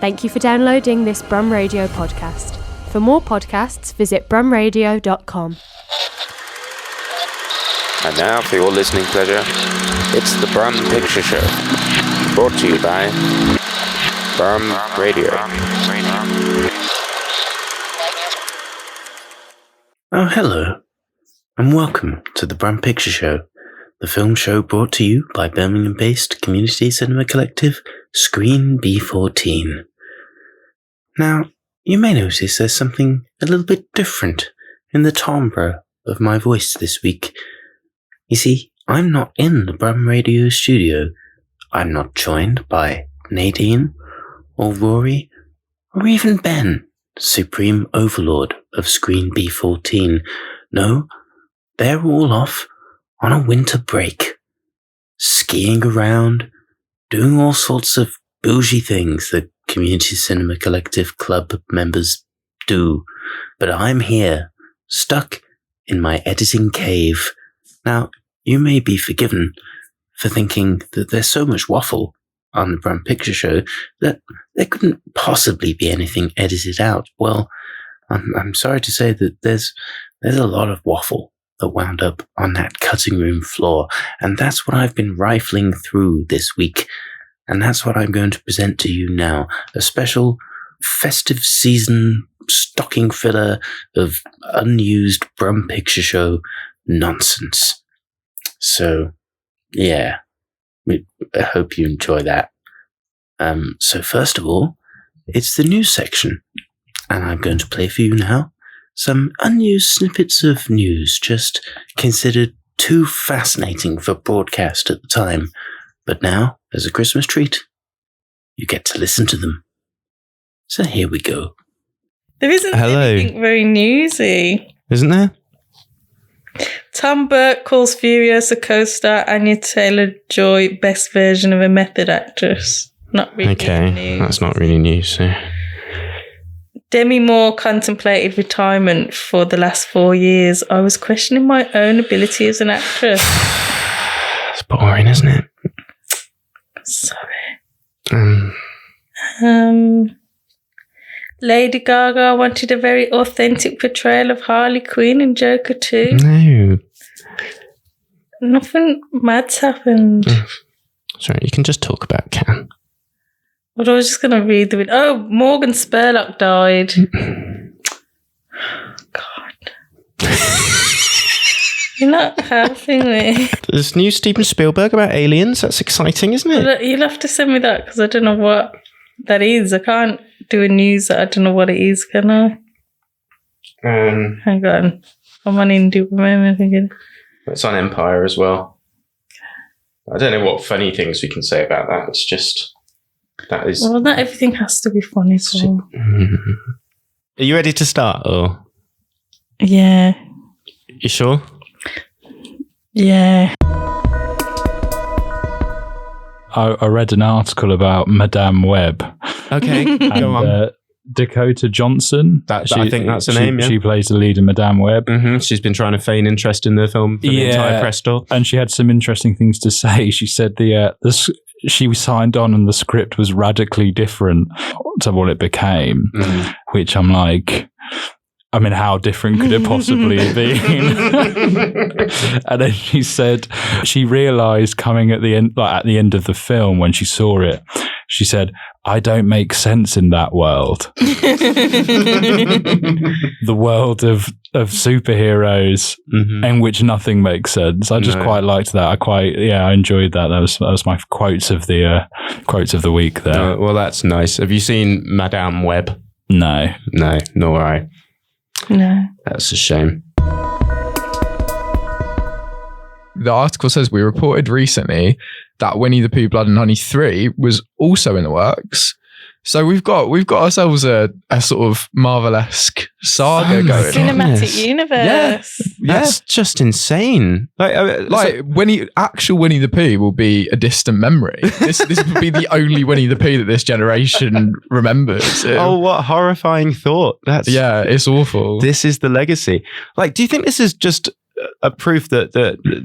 Thank you for downloading this Brum Radio podcast. For more podcasts, visit brumradio.com. And now, for your listening pleasure, it's the Brum Picture Show, brought to you by Brum Radio. Oh, hello, and welcome to the Brum Picture Show, the film show brought to you by Birmingham-based community cinema collective Screen B14. Now, you may notice there's something a little bit different in the timbre of my voice this week. You see, I'm not in the Brum Radio studio. I'm not joined by Nadine, or Rory, or even Ben, supreme overlord of Screen B14. No, they're all off on a winter break, skiing around, doing all sorts of bougie things that Community Cinema Collective Club members do. But I'm here, stuck in my editing cave. Now, you may be forgiven for thinking that there's so much waffle on the Brum Picture Show that there couldn't possibly be anything edited out. Well, I'm sorry to say that there's a lot of waffle that wound up on that cutting room floor, and that's what I've been rifling through this week, and that's what I'm going to present to you now, a special festive season stocking filler of unused Brum Picture Show nonsense. So, yeah, I hope you enjoy that. So first of all, it's the news section, and I'm going to play for you now some unused snippets of news just considered too fascinating for broadcast at the time. But now, as a Christmas treat, you get to listen to them. So here we go. There isn't anything very newsy. Isn't there? Tom Burke calls Furiosa co-star Anya Taylor-Joy best version of a method actress. Not really news. That's not really news. So. Demi Moore contemplated retirement for the last 4 years. I was questioning my own ability as an actress. It's boring, isn't it? Sorry. Lady Gaga wanted a very authentic portrayal of Harley Quinn in Joker 2. No. Nothing mad's happened. Sorry, you can just talk about Can. But I was just going to read the... Oh, Morgan Spurlock died. God. You're not helping me. There's new Steven Spielberg about aliens. That's exciting, isn't it? You'll have to send me that because I don't know what that is. I can't do a news that I don't know what it is, can I? Hang on. I'm on Indie at the moment thinking. It's on Empire as well. I don't know what funny things we can say about that. It's just... That is... Well, not everything has to be funny, so... Are you ready to start, or...? Yeah. You sure? Yeah. I read an article about Madame Web. Okay, go on. Dakota Johnson. I think that's her name, yeah. She plays the lead in Madame Web. Mm-hmm. She's been trying to feign interest in the film for the entire press tour. And she had some interesting things to say. She said she signed on and the script was radically different to what it became, which I'm like... I mean, how different could it possibly have been? And then she said she realised coming at the end of the film when she saw it, she said, "I don't make sense in that world." The world of superheroes in which nothing makes sense. I just quite liked that. I enjoyed that. That was my quotes of the week there. Well, that's nice. Have you seen Madame Web? No, nor I. No. That's a shame. The article says we reported recently that Winnie the Pooh Blood and Honey 3 was also in the works. So we've got ourselves a sort of Marvel-esque saga going. Cinematic universe. Yeah. That's just insane. Actual Winnie the Pooh will be a distant memory. This will be the only Winnie the Pooh that this generation remembers. Oh, what horrifying thought! It's awful. This is the legacy. Do you think this is just a proof that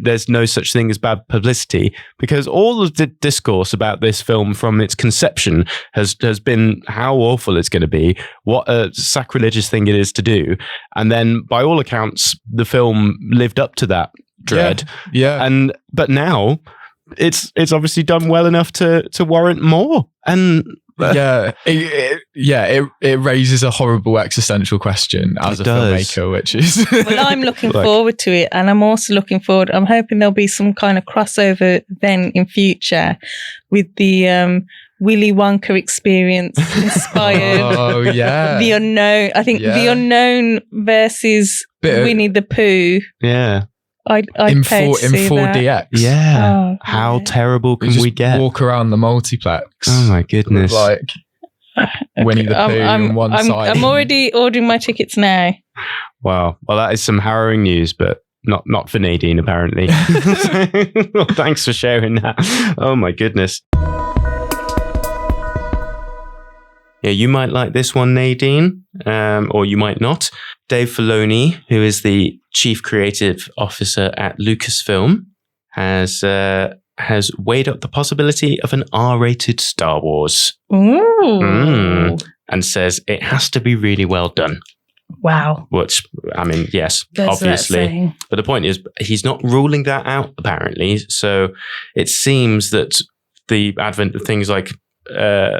there's no such thing as bad publicity, because all of the discourse about this film from its conception has been how awful it's going to be, what a sacrilegious thing it is to do. And then by all accounts, the film lived up to that dread. Yeah. But now it's obviously done well enough to warrant more. And it raises a horrible existential question as a filmmaker, which is well, I'm looking forward to it, and I'm also looking forward. I'm hoping there'll be some kind of crossover then in future with the Willy Wonka experience inspired. Oh yeah, the unknown. I think the unknown versus Winnie the Pooh. Yeah. I'd in pay to see 4DX. that. Yeah. Oh, how terrible can we get? Walk around the multiplex. Oh my goodness. Like Winnie the Pooh on one side. I'm already ordering my tickets now. Wow. Well, that is some harrowing news, but not for Nadine, apparently. Well, thanks for sharing that. Oh my goodness. Yeah, you might like this one, Nadine, or you might not. Dave Filoni, who is the chief creative officer at Lucasfilm, has weighed up the possibility of an R-rated Star Wars. Ooh. And says it has to be really well done. Wow. Which, I mean, yes, That's obviously. But the point is, he's not ruling that out, apparently. So it seems that the advent of things like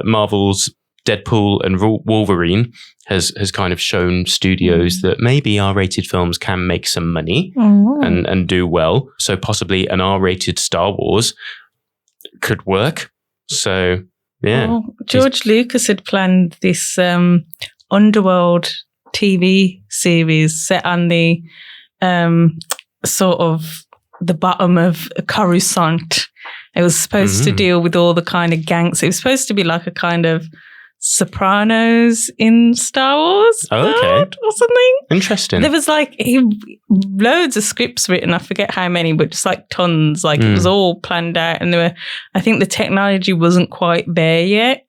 Marvel's Deadpool and Wolverine has kind of shown studios that maybe R-rated films can make some money and do well. So possibly an R-rated Star Wars could work. So, yeah. Well, George Lucas had planned this Underworld TV series set on the sort of the bottom of Coruscant. It was supposed to deal with all the kind of gangs. It was supposed to be like a kind of Sopranos in Star Wars or something. Interesting. There was like loads of scripts written. I forget how many, but just like tons. Like it was all planned out, and I think the technology wasn't quite there yet.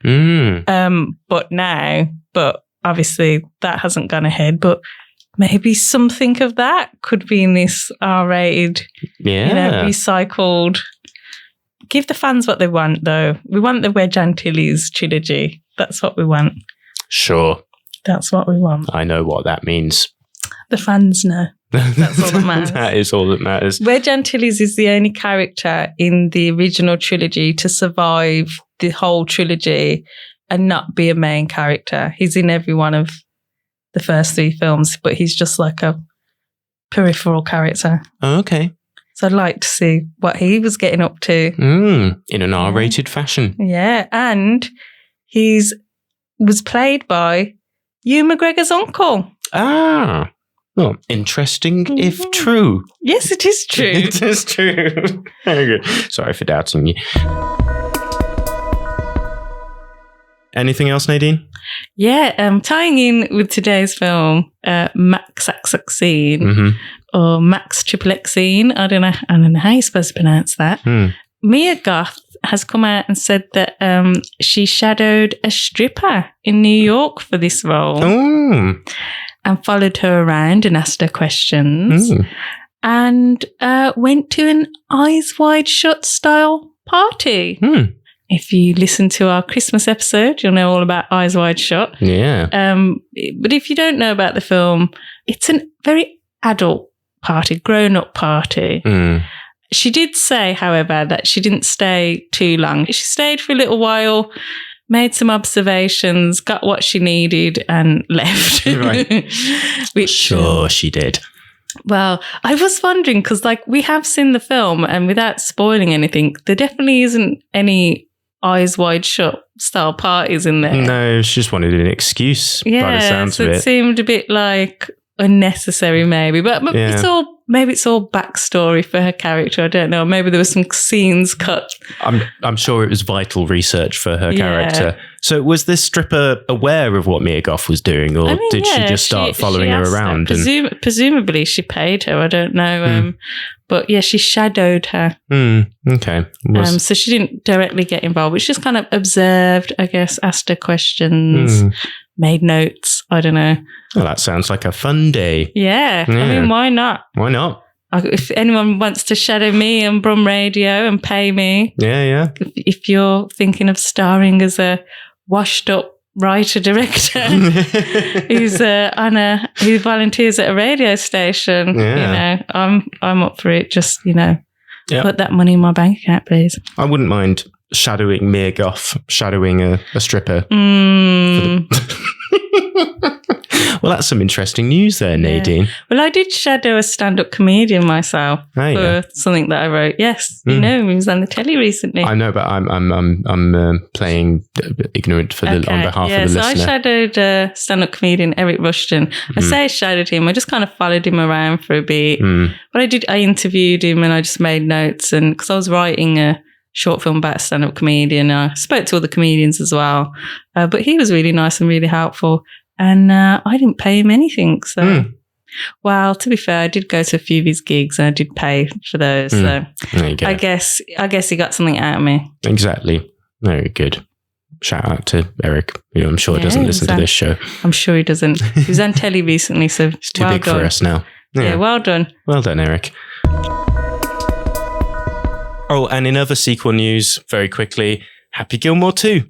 But obviously that hasn't gone ahead. But maybe something of that could be in this R-rated, recycled. Give the fans what they want, though. We want the Wedge Antilles trilogy. That's what we want. Sure. That's what we want. I know what that means. The fans know. That's all that matters. That is all that matters. Wedge Antilles is the only character in the original trilogy to survive the whole trilogy and not be a main character. He's in every one of the first 3 films, but he's just like a peripheral character. Oh, okay. So I'd like to see what he was getting up to. In an R-rated fashion. Yeah, and was played by Ewan McGregor's uncle. Ah, well, interesting if true. Yes, it is true. It is true. Very good. Sorry for doubting you. Anything else, Nadine? Yeah, tying in with today's film, Max Xxine or Max Xxine. I don't know how you're supposed to pronounce that. Mia Goth has come out and said that she shadowed a stripper in New York for this role and followed her around and asked her questions and went to an Eyes Wide Shut style party. If you listen to our Christmas episode, you'll know all about Eyes Wide Shut. Yeah. But if you don't know about the film, it's a very adult party, grown-up party. She did say, however, that she didn't stay too long. She stayed for a little while, made some observations, got what she needed and left. Right. Sure she did. Well, I was wondering, because we have seen the film and without spoiling anything, there definitely isn't any Eyes Wide Shut style parties in there. No, she just wanted an excuse by the sounds of it. It seemed a bit unnecessary maybe, but maybe it's all backstory for her character. I don't know. Maybe there were some scenes cut. I'm sure it was vital research for her character. So was this stripper aware of what Mia Goth was doing, or did she just start following her around? Presumably she paid her. I don't know. But yeah, she shadowed her. Okay. So she didn't directly get involved, but she just kind of observed, I guess, asked her questions, made notes. I don't know. Well, that sounds like a fun day. Yeah. I mean, why not? Why not? if anyone wants to shadow me on Brum Radio and pay me, Yeah. if you're thinking of starring as a washed-up writer-director who volunteers at a radio station, I'm up for it. Just, put that money in my bank account, please. I wouldn't mind shadowing Mia Goth, shadowing a stripper. Well, that's some interesting news there, Nadine. Yeah. Well, I did shadow a stand-up comedian myself for something that I wrote. Yes, he was on the telly recently. I know, but I'm playing ignorant on behalf of the listener. So I shadowed a stand-up comedian, Eric Rushton. I say I shadowed him. I just kind of followed him around for a bit. But I interviewed him and I just made notes, and because I was writing a short film about a stand-up comedian, I spoke to all the comedians as well. But he was really nice and really helpful. And I didn't pay him anything. So, well, to be fair, I did go to a few of his gigs and I did pay for those. So there you go. I guess he got something out of me. Exactly. Very good. Shout out to Eric. I'm sure he doesn't listen to this show. I'm sure he doesn't. He was on telly recently, so it's too big for us now. Yeah, well done. Well done, Eric. Oh, and in other sequel news, very quickly, Happy Gilmore 2.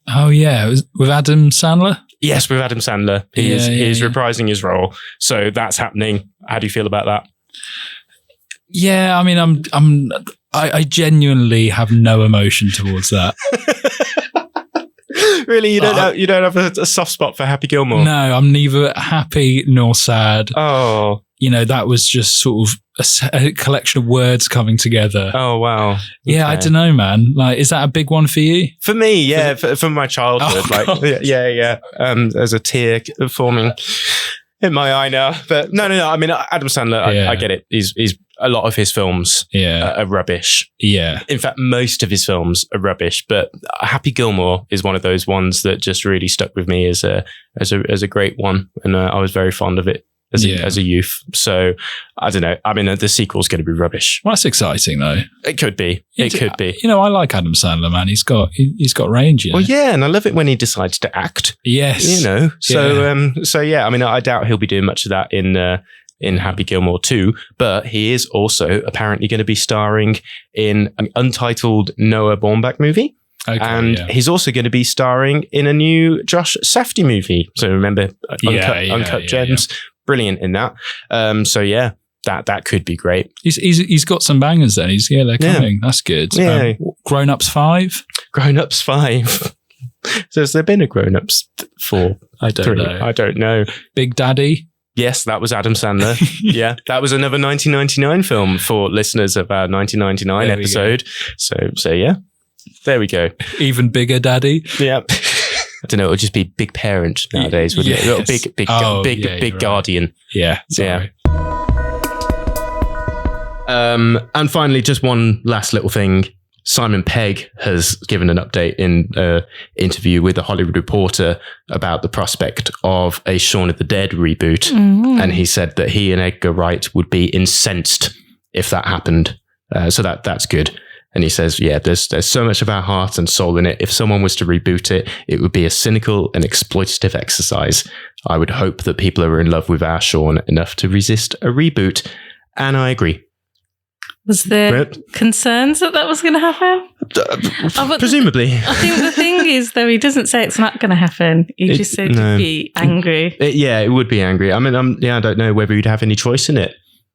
Oh, yeah. It was with Adam Sandler? Yes, with Adam Sandler. He is reprising his role. So that's happening. How do you feel about that? Yeah, I mean, I genuinely have no emotion towards that. Really? You don't have a soft spot for Happy Gilmore? No, I'm neither happy nor sad. Oh. That was just sort of a collection of words coming together. Oh, wow. Yeah, Okay. I don't know, man. Like, is that a big one for you? For me, yeah, from my childhood. Yeah. There's a tear forming in my eye now. But no. I mean, Adam Sandler, I get it. He's a lot of his films are rubbish. Yeah. In fact, most of his films are rubbish. But Happy Gilmore is one of those ones that just really stuck with me as a great one, and I was very fond of it as a youth. So I don't know. I mean, the sequel's going to be rubbish. Well, that's exciting though. It could be. It could be. I like Adam Sandler, man. He's got range. Well, yeah, and I love it when he decides to act. Yes. So yeah. I mean, I doubt he'll be doing much of that in Happy Gilmore 2, but he is also apparently going to be starring in an untitled Noah Baumbach movie. Okay, and he's also going to be starring in a new Josh Safdie movie. So remember, Uncut Gems. Yeah. Brilliant in that. So yeah, that could be great. He's got some bangers then. They're coming. That's good. Yeah. Grown Ups 5? Grown Ups 5. So has there been a Grown Ups 4? I don't know. Big Daddy? Yes, that was Adam Sandler. Yeah, that was another 1999 film for listeners of our 1999 episode. So yeah, there we go. Even Bigger Daddy? Yeah. I don't know. It would just be Big Parent nowadays, wouldn't it? A little big guardian. Right. Yeah. Sorry. Yeah. And finally, just one last little thing. Simon Pegg has given an update in an interview with The Hollywood Reporter about the prospect of a Shaun of the Dead reboot. Mm-hmm. And he said that he and Edgar Wright would be incensed if that happened. So that's good. And he says, yeah, there's so much of our heart and soul in it. If someone was to reboot it, it would be a cynical and exploitative exercise. I would hope that people are in love with our Shaun enough to resist a reboot. And I agree. Was there concerns that was going to happen? Presumably. I think the thing is, though, he doesn't say it's not going to happen. He just said he'd be angry. It would be angry. I mean, I don't know whether he'd have any choice in it.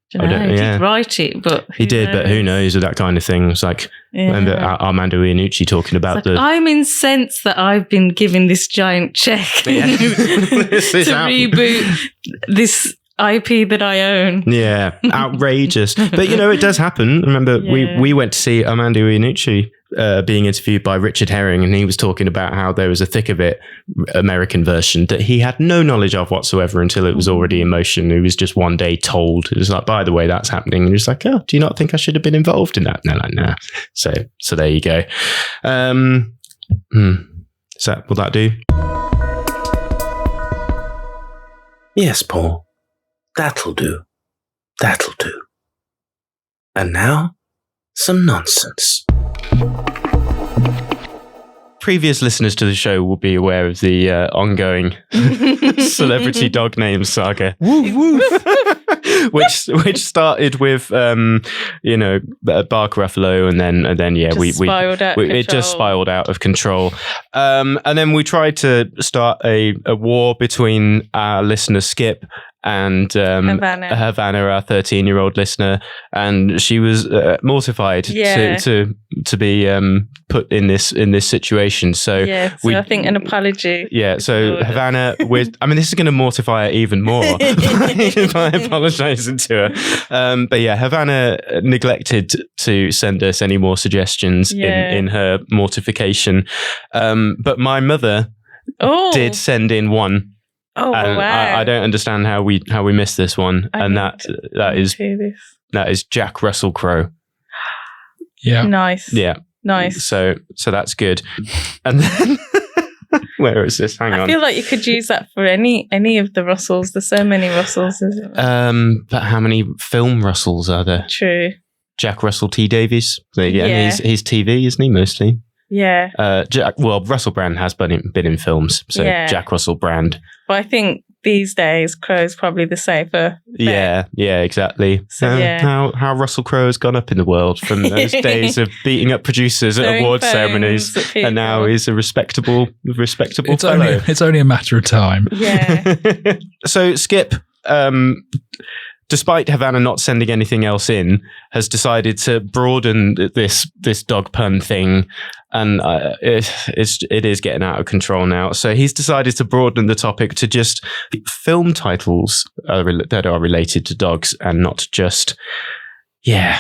He did write it, but he did, but who knows with that kind of thing. It's like, remember Armando Iannucci talking about I'm incensed that I've been given this giant check to reboot this IP that I own. Yeah, outrageous. But it does happen. Remember, we went to see Armando Iannucci being interviewed by Richard Herring, and he was talking about how there was a Thick of It American version that he had no knowledge of whatsoever until it was already in motion. He was just one day told. It was like, by the way, that's happening. And he was like, oh, do you not think I should have been involved in that? No. So there you go. So will that do? Yes, Paul. That'll do. And now, some nonsense. Previous listeners to the show will be aware of the ongoing celebrity dog name saga. Woof, woof. which started with Bark Ruffalo, and then it just spiraled out of control. And then we tried to start a war between our listener Skip and Havana, our 13-year-old listener, and she was mortified to be put in this situation. So I think an apology. Yeah, so Havana, this is going to mortify her even more by apologising to her. But yeah, Havana neglected to send us any more suggestions in her mortification. But my mother did send in one. Oh, and wow. I don't understand how we missed this one. That is Jack Russell Crowe. Yeah. Nice. Yeah. Nice. So that's good. And then where is this? Hang on. I feel like you could use that for any of the Russells. There's so many Russells, isn't there? But how many film Russells are there? True. Jack Russell T Davies. Yeah. He's TV, isn't he, mostly? Yeah. Russell Brand has been in films, so Jack Russell Brand. But I think these days Crowe's probably the safer bet. Yeah, exactly. So, how Russell Crowe has gone up in the world from those days of beating up producers at award ceremonies, and now he's a respectable fellow. It's only a matter of time. Yeah. So Skip, despite Havana not sending anything else in, has decided to broaden this dog pun thing, and it is getting out of control now. So he's decided to broaden the topic to just film titles that are related to dogs, and not just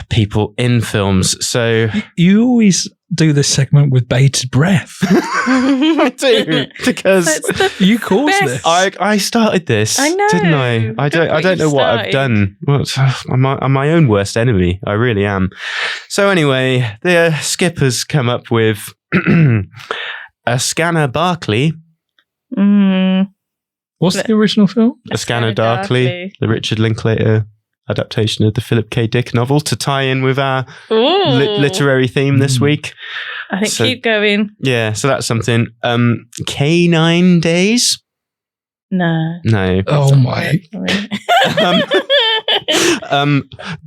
people in films. So you always do this segment with bated breath. I do, because you caused this. I started this, I know, didn't I? I don't know what I've done. I'm my own worst enemy. I really am. So anyway, the Skip has come up with a Scanner Barkley. What's the original film? A Scanner Darkly, the Richard Linklater adaptation of the Philip K. Dick novel, to tie in with our literary theme this week. I think keep going. Yeah, so that's something. K9 Days? No. Oh my.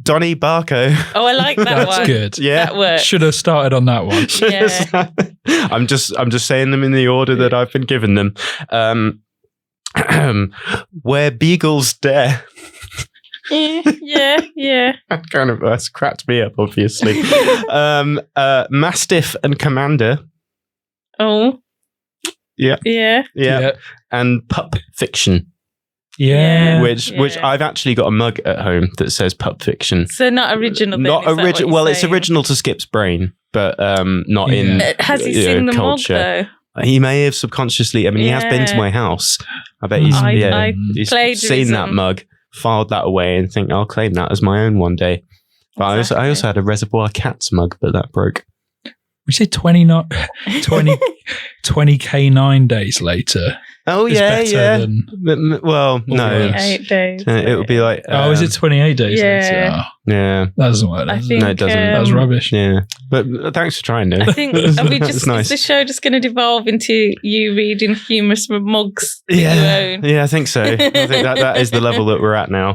Donnie Barco. Oh, I like that That's one. good. Yeah. That works. Should have started on that one. Yeah. I'm just saying them in the order that I've been given them. Where Beagles Dare. Yeah. That's cracked me up, obviously. Mastiff and Commander. Oh. Yeah. And Pup Fiction. Yeah. Which I've actually got a mug at home that says Pup Fiction. So not original. Not original. Well, it's original to Skip's brain, but not in Has he seen the culture. mug though? He may have subconsciously. I mean, he has been to my house. I bet he's seen that mug, filed that away, and think I'll claim that as my own one day. But exactly. I also had a Reservoir Cats mug, but that broke. We said 20 K9 days later. Oh, yeah. Than well, no. 28 days. It would be like... is it 28 days later? Oh, yeah. That doesn't work. I think, no, it doesn't. That was rubbish. Yeah. But thanks for trying, though. I think, is the show just going to devolve into you reading humorous mugs that you own? Yeah, I think so. I think that is the level that we're at now.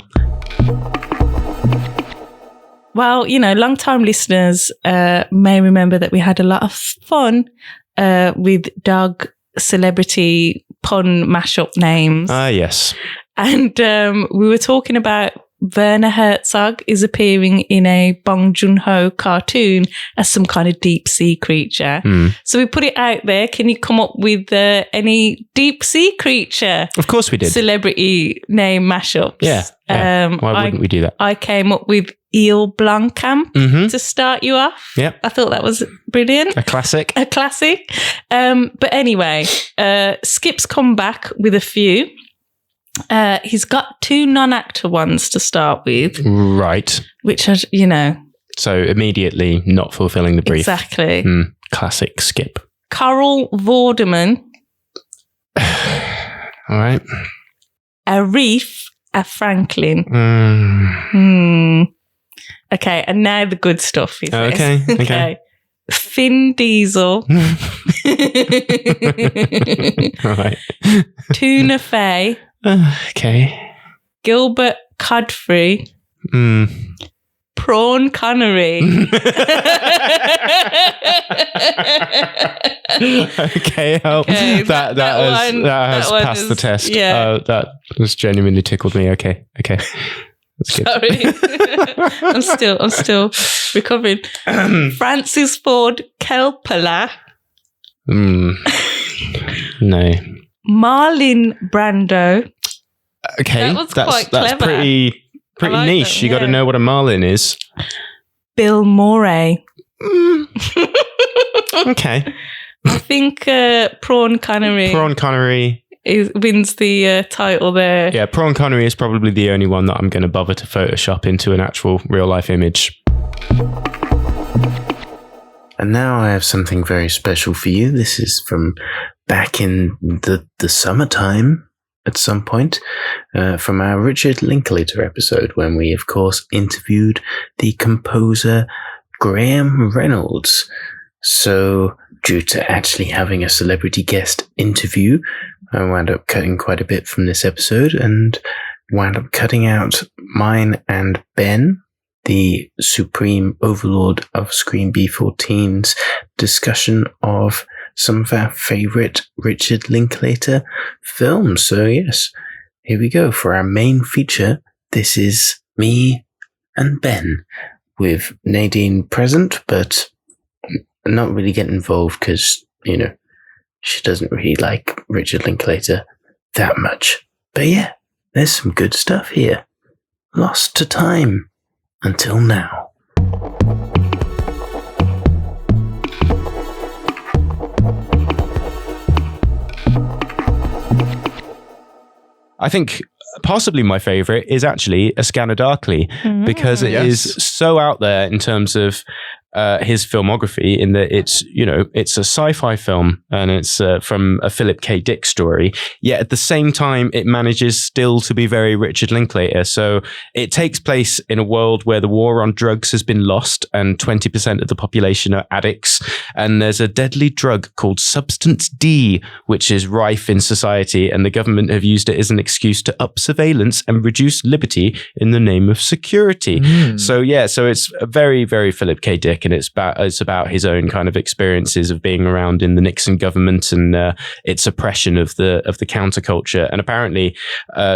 Well, long-time listeners may remember that we had a lot of fun with dog celebrity pun mashup names. Yes. And we were talking about Werner Herzog is appearing in a Bong Joon-ho cartoon as some kind of deep sea creature. So we put it out there. Can you come up with any deep sea creature? Of course we did. Celebrity name mashups. Yeah. Why wouldn't we do that? I came up with Eel Blancamp to start you off. Yep. I thought that was brilliant. A classic. But anyway, Skip's come back with a few. He's got 2 non-actor ones to start with. Right. Which are, So immediately not fulfilling the brief. Exactly. Classic Skip. Coral Vorderman. All right. Arif a Franklin. Okay, and now the good stuff is this. Okay. Finn Diesel. Right. Tuna Fey. Okay. Gilbert cod free, Mm. prawn cannery. Okay, that has passed the test. Yeah. That has genuinely tickled me. Okay, that's good. Sorry, I'm still recovering. Francis Ford Kelpala. No. Marlon Brando. Okay, That was quite clever. That's pretty like niche. that, You got to yeah. know what a marlin is. Bill Murray. Okay. I think prawn cannery. Prawn cannery. Wins the title there. Yeah, prawn cannery is probably the only one that I'm going to bother to Photoshop into an actual real life image. And now I have something very special for you. This is from back in the summertime at some point, from our Richard Linklater episode, when we, of course, interviewed the composer Graham Reynolds. So, due to actually having a celebrity guest interview, I wound up cutting quite a bit from this episode and wound up cutting out mine and Ben, the supreme overlord of Screen B14's discussion of some of our favourite Richard Linklater films. So yes, here we go. For our main feature, this is me and Ben, with Nadine present, but not really getting involved because, you know, she doesn't really like Richard Linklater that much. But yeah, there's some good stuff here. Lost to Time. Until now. I think possibly my favorite is actually A Scanner Darkly, because it is so out there in terms of his filmography, in that it's a sci-fi film and it's from a Philip K. Dick story, yet at the same time it manages still to be very Richard Linklater. So it takes place in a world where the war on drugs has been lost and 20% of the population are addicts, and there's a deadly drug called Substance D which is rife in society, and the government have used it as an excuse to up surveillance and reduce liberty in the name of security. So it's a very, very Philip K. Dick, and it's about his own kind of experiences of being around in the Nixon government and its oppression of the counterculture. And apparently,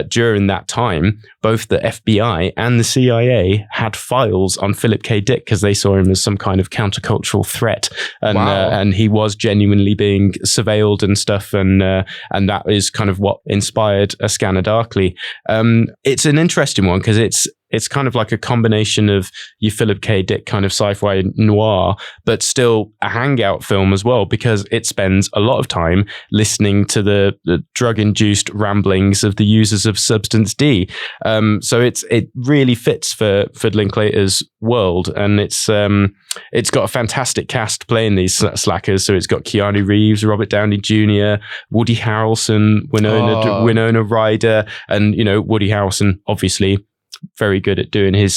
during that time, both the FBI and the CIA had files on Philip K. Dick because they saw him as some kind of countercultural threat, and he was genuinely being surveilled and stuff. And that is kind of what inspired A Scanner Darkly. It's an interesting one because it's kind of like a combination of your Philip K. Dick kind of sci-fi noir, but still a hangout film as well, because it spends a lot of time listening to the drug-induced ramblings of the users of Substance D. So it really fits for Linklater's world, and it's got a fantastic cast playing these slackers. So it's got Keanu Reeves, Robert Downey Jr., Woody Harrelson, Winona Ryder, and Woody Harrelson obviously very good at doing his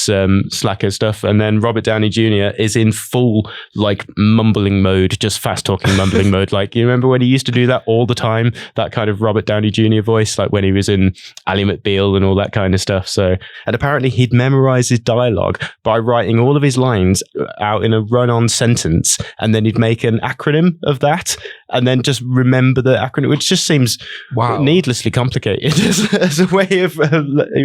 slacker stuff, and then Robert Downey Jr. is in full like mumbling mode, just fast talking mumbling mode. Like, you remember when he used to do that all the time, that kind of Robert Downey Jr. voice, like when he was in Ally McBeal and all that kind of stuff. So, and apparently he'd memorize his dialogue by writing all of his lines out in a run-on sentence, and then he'd make an acronym of that, and then just remember the acronym, which just seems needlessly complicated as a way of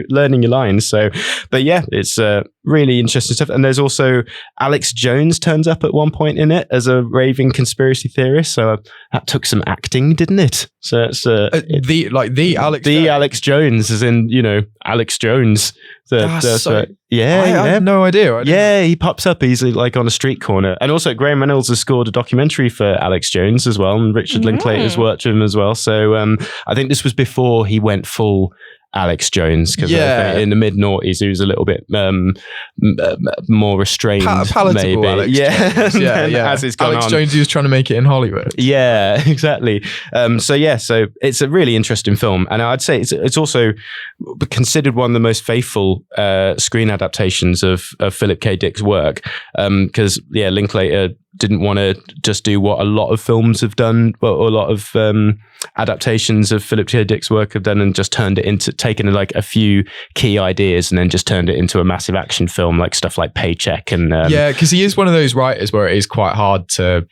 learning your lines. So, but yeah, it's really interesting stuff. And there's also Alex Jones turns up at one point in it as a raving conspiracy theorist. So that took some acting, didn't it? So it's Alex Jones, as in Alex Jones. I had no idea. He pops up. He's like on a street corner. And also Graham Reynolds has scored a documentary for Alex Jones as well, and Richard Linklater's worked with him as well. So I think this was before he went full Alex Jones, because in the mid-noughties he was a little bit more restrained, palatable, maybe. Alex Jones. As it's gone Alex on. Jones, he was trying to make it in Hollywood. Yeah, exactly. So it's a really interesting film, and I'd say it's also considered one of the most faithful screen adaptations of Philip K. Dick's work, because Linklater didn't want to just do what a lot of films have done, or a lot of adaptations of Philip K. Dick's work have done, and just taken like a few key ideas and then just turned it into a massive action film, like stuff like Paycheck. And because he is one of those writers where it is quite hard to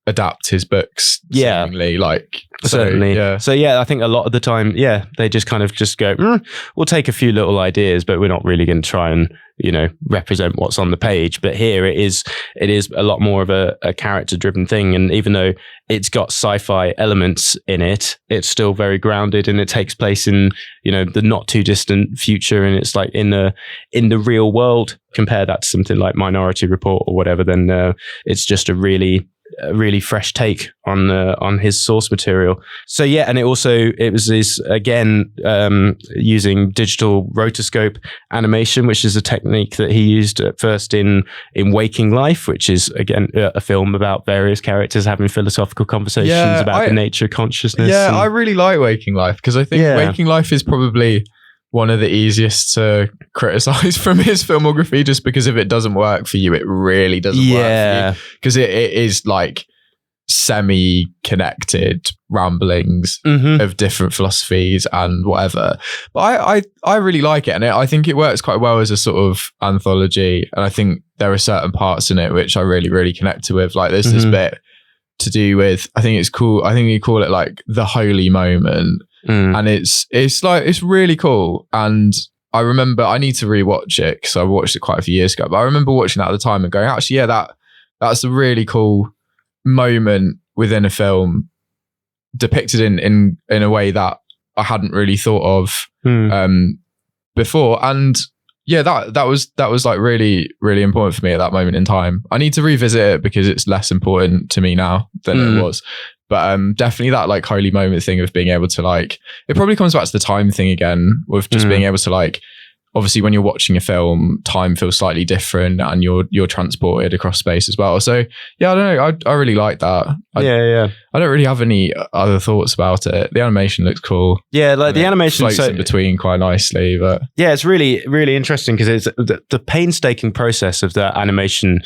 adapt his books. Seemingly, like certainly. So I think a lot of the time, they just kind of just go, we'll take a few little ideas, but we're not really going to try and represent what's on the page. But here it is a lot more of a character driven thing, and even though it's got sci-fi elements in it, it's still very grounded, and it takes place in the not too distant future, and it's like in the real world. Compare that to something like Minority Report or whatever, then it's just a really fresh take on his source material. So and it was his, again, using digital rotoscope animation, which is a technique that he used at first in Waking Life, which is again a film about various characters having philosophical conversations about the nature of consciousness. I really like Waking Life, because I think Waking Life is probably one of the easiest to criticize from his filmography, just because if it doesn't work for you, it really doesn't work for you, because it is like semi-connected ramblings of different philosophies and whatever. But I really like it, and I think it works quite well as a sort of anthology, and I think there are certain parts in it which I really, really connected with. Like there's this bit to do with, I think it's cool, I think you call it like the holy moment. And it's really cool. And I remember, I need to rewatch it because I watched it quite a few years ago, but I remember watching that at the time and going, actually, that's a really cool moment within a film, depicted in a way that I hadn't really thought of before. And that was like really, really important for me at that moment in time. I need to revisit it because it's less important to me now than it was. But definitely that like holy moment thing of being able to like, it probably comes back to the time thing again, with just being able to like, obviously when you're watching a film, time feels slightly different and you're transported across space as well. So I don't know, I really like that. I don't really have any other thoughts about it. The animation looks cool. Like the animation floats in between quite nicely, but it's really, really interesting because it's the painstaking process of the animation.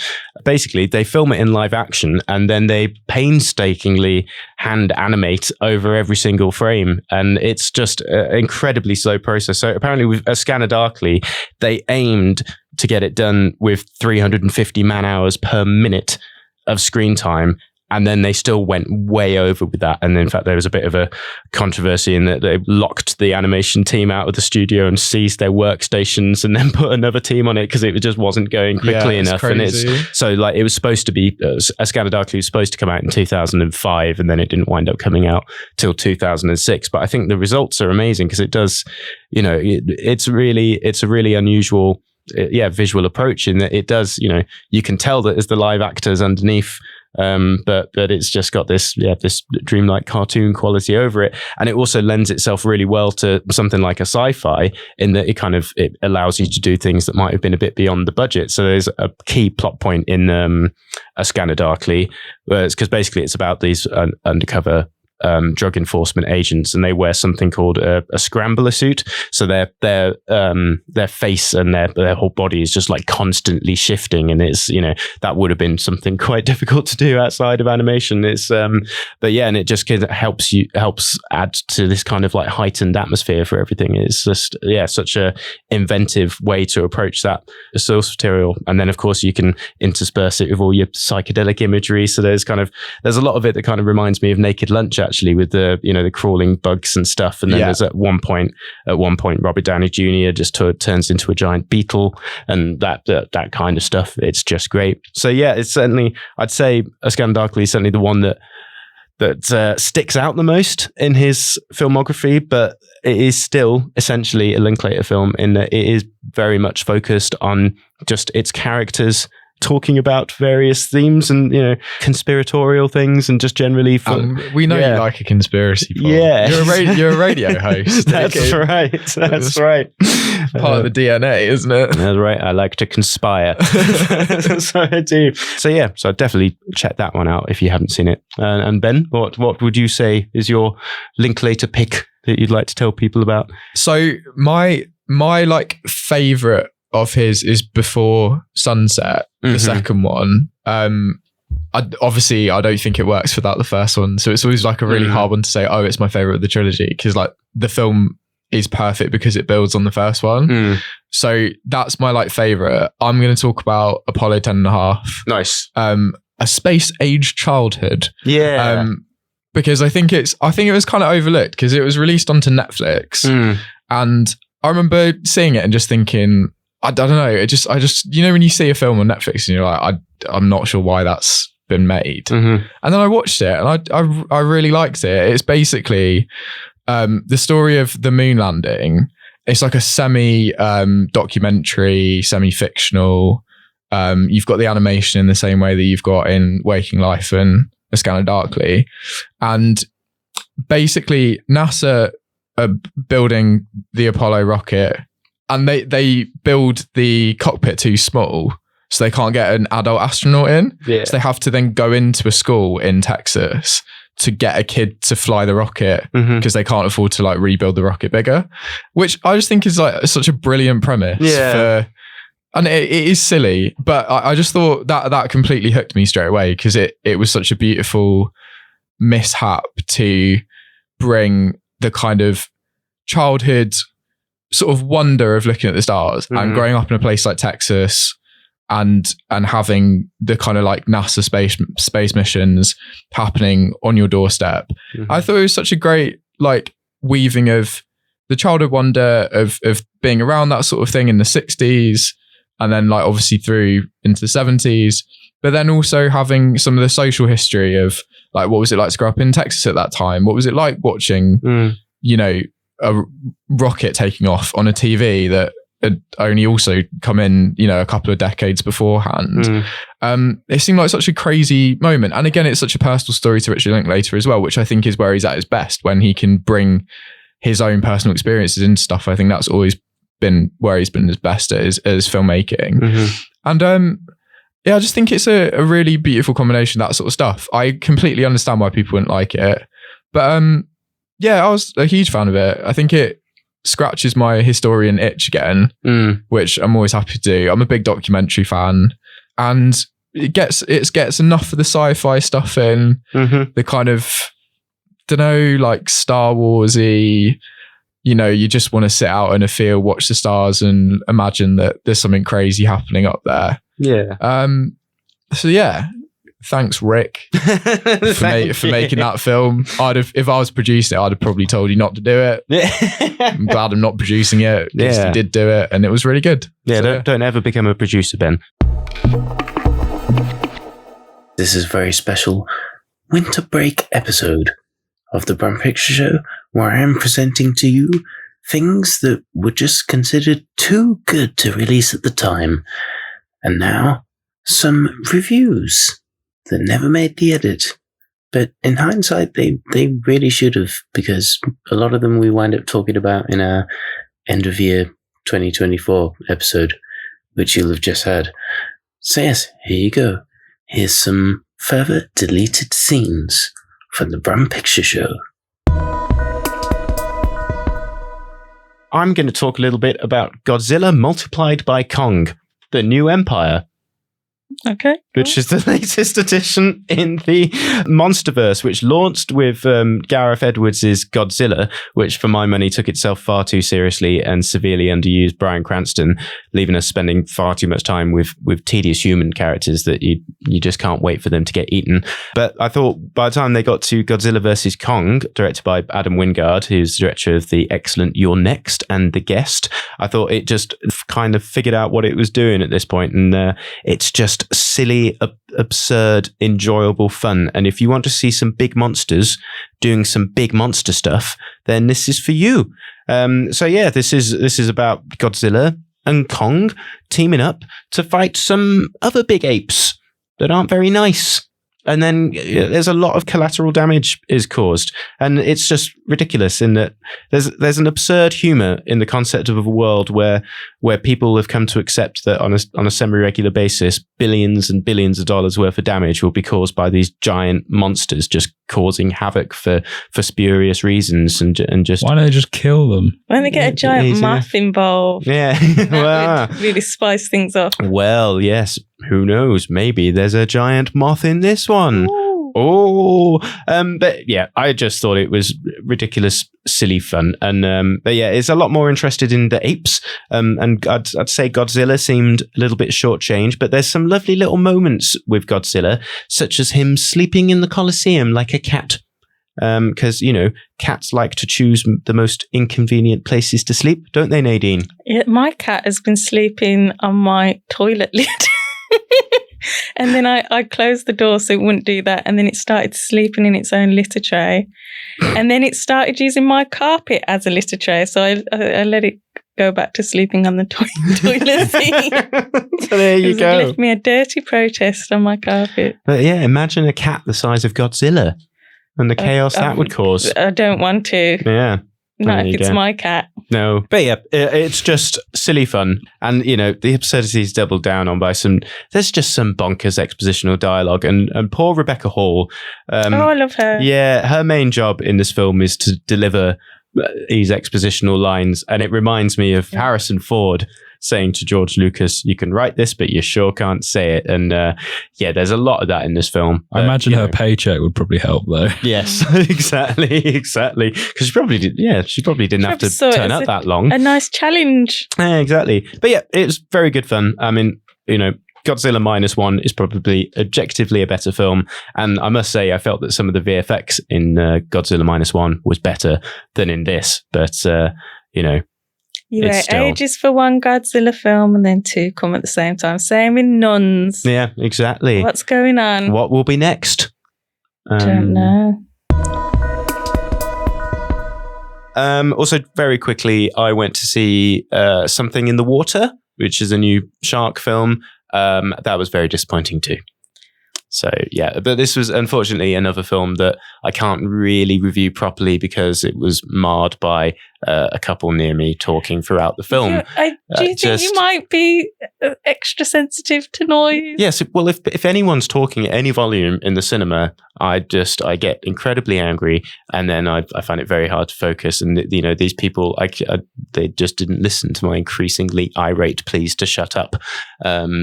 Basically, they film it in live action and then they painstakingly hand animate over every single frame, and it's just an incredibly slow process. So apparently with A Scanner Darkly, they aimed to get it done with 350 man hours per minute of screen time, and then they still went way over with that. And in fact, there was a bit of a controversy in that they locked the animation team out of the studio and seized their workstations and then put another team on it because it just wasn't going quickly enough. Crazy. And it's so like, it was supposed to be, A Scanner Darkly was supposed to come out in 2005, and then it didn't wind up coming out till 2006. But I think the results are amazing because it does, it's a really unusual visual approach in that it does, you can tell that there's the live actors underneath, but it's just got this dreamlike cartoon quality over it, and it also lends itself really well to something like a sci-fi in that it allows you to do things that might have been a bit beyond the budget. So there's a key plot point in A Scanner Darkly, because basically it's about these undercover drug enforcement agents, and they wear something called a scrambler suit. So their face and their whole body is just like constantly shifting, and it's that would have been something quite difficult to do outside of animation. It's and it just kind of helps add to this kind of like heightened atmosphere for everything. It's just such a inventive way to approach that source material, and then of course you can intersperse it with all your psychedelic imagery. So there's a lot of it that kind of reminds me of Naked Lunch, actually, with the the crawling bugs and stuff. And then there's at one point Robert Downey Jr. just turns into a giant beetle, and that kind of stuff. It's just great. So it's certainly, I'd say A Scanner Darkly is certainly the one that sticks out the most in his filmography, but it is still essentially a Linklater film in that it is very much focused on just its characters talking about various themes and conspiratorial things, and just generally we know you like a conspiracy, Paul. You're a radio host. That's right. Part of the DNA, isn't it? That's right. I like to conspire. So I do. So I'd definitely check that one out if you haven't seen it. And Ben, what would you say is your Linklater pick that you'd like to tell people about? So my like favorite of his is Before Sunset, the second one. obviously I don't think it works without the first one. So it's always like a really hard one to say, oh, it's my favorite of the trilogy, because like the film is perfect because it builds on the first one. So that's my like favorite. I'm going to talk about Apollo 10.5. Nice. A space age childhood. Yeah. Because I think it was kind of overlooked because it was released onto Netflix, and I remember seeing it and just thinking, I don't know, I just you know when you see a film on Netflix and you're like, I'm not sure why that's been made, and then I watched it and I really liked it. It's basically the story of the moon landing. It's like a semi documentary, semi fictional. You've got the animation in the same way that you've got in Waking Life and A Scanner Darkly, and basically NASA are building the Apollo rocket, and they build the cockpit too small, so they can't get an adult astronaut in. So they have to then go into a school in Texas to get a kid to fly the rocket because they can't afford to like rebuild the rocket bigger, which I just think is like such a brilliant premise. And it is silly, but I just thought that completely hooked me straight away because it was such a beautiful mishap to bring the kind of childhood sort of wonder of looking at the stars and growing up in a place like Texas and having the kind of like NASA space missions happening on your doorstep. I thought it was such a great like weaving of the childhood wonder of being around that sort of thing in the 60s. And then like obviously through into the 70s, but then also having some of the social history of like, what was it like to grow up in Texas at that time? What was it like watching, you know, a rocket taking off on a TV that had only also come in, you know, a couple of decades beforehand. It seemed like such a crazy moment. And again, it's such a personal story to Richard Linklater as well, which I think is where he's at his best, when he can bring his own personal experiences into stuff. I think that's always been where he's been his best at his filmmaking. And yeah, I just think it's a really beautiful combination, that sort of stuff. I completely understand why people wouldn't like it, but yeah, I was a huge fan of it. I think it scratches my historian itch again, which I'm always happy to do. I'm a big documentary fan, and it gets enough of the sci-fi stuff in, the kind of, don't know, like Star Wars-y, you know, you just want to sit out in a field, watch the stars and imagine that there's something crazy happening up there. Yeah. So yeah, thanks, Rick, for making that film. If I was producing it, I'd have probably told you not to do it. I'm glad I'm not producing it. You did do it, and it was really good. Yeah, so, don't ever become a producer, Ben. This is a very special winter break episode of the Brum Picture Show, where I am presenting to you things that were just considered too good to release at the time. And now, some reviews that never made the edit. But in hindsight, they really should have, because a lot of them we wind up talking about in our end of year 2024 episode, which you'll have just had. So yes, here you go. Here's some further deleted scenes from the Brum Picture Show. I'm going to talk a little bit about Godzilla multiplied by Kong, the new empire. Okay. Which is the latest edition in the Monsterverse, which launched with Gareth Edwards' Godzilla, which for my money took itself far too seriously and severely underused Bryan Cranston, leaving us spending far too much time with tedious human characters that you just can't wait for them to get eaten. But I thought by the time they got to Godzilla vs. Kong, directed by Adam Wingard, who's director of the excellent You're Next and The Guest, I thought it just kind of figured out what it was doing at this point, and it's just silly, absurd, enjoyable fun. And if you want to see some big monsters doing some big monster stuff, then this is for you. So yeah, this is about Godzilla and Kong teaming up to fight some other big apes that aren't very nice. And then there's a lot of collateral damage is caused. And it's just ridiculous in that there's an absurd humor in the concept of a world where people have come to accept that on a semi-regular basis, billions and billions of dollars worth of damage will be caused by these giant monsters just causing havoc for spurious reasons and just Why don't they just kill them? Why don't they get a giant easier. moth involved? yeah. That would really spice things up. Well, yes. Who knows? Maybe there's a giant moth in this one. Ooh. Oh, but yeah, I just thought it was ridiculous, silly fun, and but yeah, it's a lot more interested in the apes. And I'd say Godzilla seemed a little bit shortchanged, but there's some lovely little moments with Godzilla, such as him sleeping in the Colosseum like a cat. Because cats like to choose the most inconvenient places to sleep, don't they, Nadine? Yeah, my cat has been sleeping on my toilet lid. And then I closed the door so it wouldn't do that. And then it started sleeping in its own litter tray. And then it started using my carpet as a litter tray. So I let it go back to sleeping on the toilet seat. So there you go. It left me a dirty protest on my carpet. But yeah, imagine a cat the size of Godzilla and the chaos that would cause. I don't want to. Yeah. Not There if you it's go. my cat. No, but yeah, it's just silly fun, and the absurdity is doubled down on by there's just some bonkers expositional dialogue, and poor Rebecca Hall. I love her. Yeah, her main job in this film is to deliver these expositional lines, and it reminds me of Harrison Ford saying to George Lucas, "You can write this, but you sure can't say it." And yeah, there's a lot of that in this film. I imagine her paycheck would probably help, though. Yes, exactly. Because she probably did. Yeah, she probably didn't have to saw it turn as up that long. A nice challenge. Yeah, exactly. But yeah, it was very good fun. I mean, Godzilla -1 is probably objectively a better film. And I must say, I felt that some of the VFX in Godzilla -1 was better than in this. But, You it's wait still- ages for one Godzilla film and then two come at the same time. Same with Nuns. yeah, exactly. What's going on? What will be next? Don't know. Also, very quickly, I went to see Something in the Water, which is a new shark film. That was very disappointing too. So yeah, but this was unfortunately another film that I can't really review properly because it was marred by a couple near me talking throughout the film. Do you think you might be extra sensitive to noise? Yes, well, if anyone's talking at any volume in the cinema, I get incredibly angry, and then I find it very hard to focus. And these people, they just didn't listen to my increasingly irate pleas to shut up.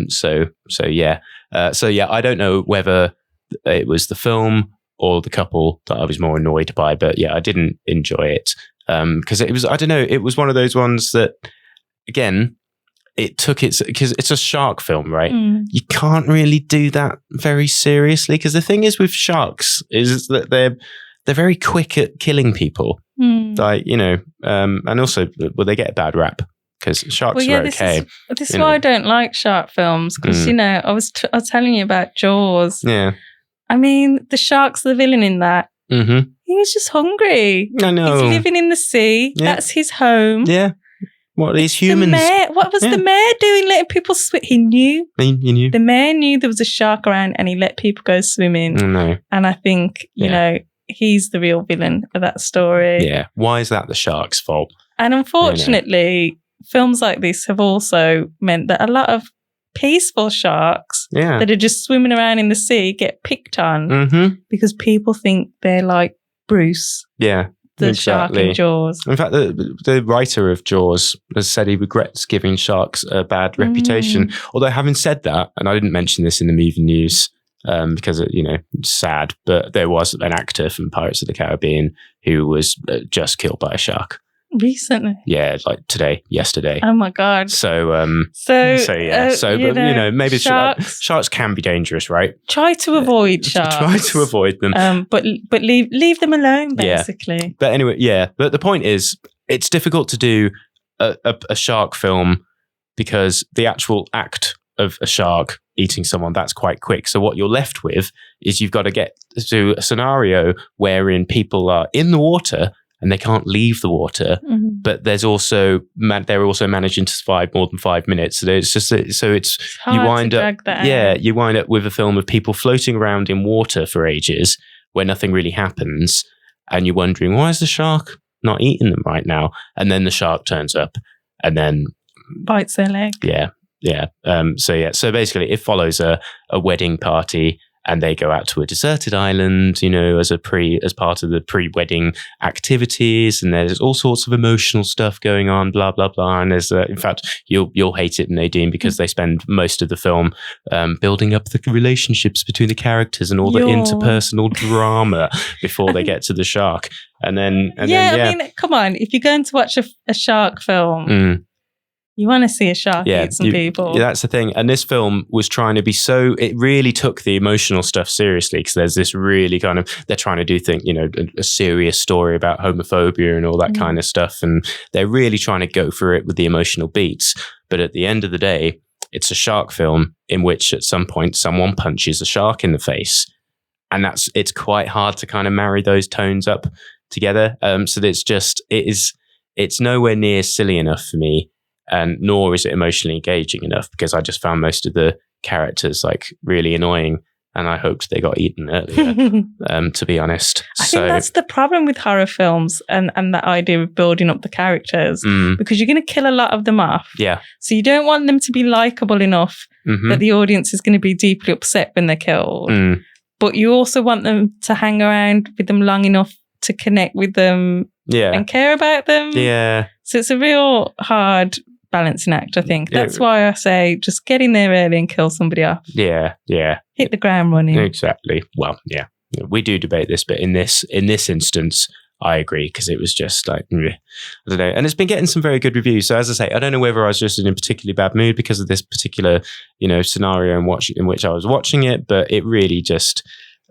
So yeah, I don't know whether it was the film or the couple that I was more annoyed by, but yeah, I didn't enjoy it because it was, I don't know, it was one of those ones that, again, because it's a shark film, right? You can't really do that very seriously, because the thing is with sharks is that they're very quick at killing people. Like, and also, they get a bad rap because sharks are okay. This is why I don't like shark films, because I was telling you about Jaws. Yeah. I mean, the shark's the villain in that. Mm-hmm. He was just hungry. I know. He's living in the sea. Yeah. That's his home. Yeah. What are these humans? What was the mayor doing, letting people swim? He knew. He knew. The mayor knew there was a shark around, and he let people go swimming. No. And I think, he's the real villain of that story. Yeah. Why is that the shark's fault? And unfortunately, films like this have also meant that a lot of peaceful sharks that are just swimming around in the sea get picked on because people think they're like Bruce. Yeah. The shark in Jaws. In fact, the writer of Jaws has said he regrets giving sharks a bad reputation. Although, having said that, and I didn't mention this in the movie news because it's sad, but there was an actor from Pirates of the Caribbean who was just killed by a shark. Recently? Yeah, like yesterday. Oh my God. So maybe sharks can be dangerous, right? Try to avoid sharks. Try to avoid them. But leave them alone, basically. Yeah. But anyway, but the point is, it's difficult to do a shark film because the actual act of a shark eating someone, that's quite quick. So what you're left with is you've got to get to a scenario wherein people are in the water and they can't leave the water, but they're also managing to survive more than 5 minutes. So it's just it's hard you wind to up drag that out. You wind up with a film of people floating around in water for ages where nothing really happens, and you're wondering, why is the shark not eating them right now? And then the shark turns up and then bites their leg. Yeah. So basically, it follows a wedding party. and they go out to a deserted island, as part of the pre-wedding activities, and there's all sorts of emotional stuff going on, blah blah blah. And there's, in fact, you'll hate it, Nadine, because they spend most of the film building up the relationships between the characters and all the interpersonal drama before they get to the shark. And then, I mean, come on, if you're going to watch a shark film. You want to see a shark eat some people. Yeah, that's the thing. And this film was trying to be it really took the emotional stuff seriously, because there's this really kind of, they're trying to do a serious story about homophobia and all that kind of stuff. And they're really trying to go for it with the emotional beats. But at the end of the day, it's a shark film in which at some point someone punches a shark in the face. And it's quite hard to kind of marry those tones up together. So it's nowhere near silly enough for me. And nor is it emotionally engaging enough, because I just found most of the characters really annoying, and I hoped they got eaten earlier, to be honest. I think that's the problem with horror films and that idea of building up the characters, because you're going to kill a lot of them off. Yeah. So you don't want them to be likable enough that the audience is going to be deeply upset when they're killed. But you also want them to hang around with them long enough to connect with them and care about them. Yeah. So it's a real hard balancing act, I think. That's why I say just get in there early and kill somebody off. Yeah. Hit the ground running. Exactly. Well, yeah. We do debate this, but in this instance, I agree, because it was just I don't know. And it's been getting some very good reviews. So as I say, I don't know whether I was just in a particularly bad mood because of this particular, scenario in which I was watching it, but it really just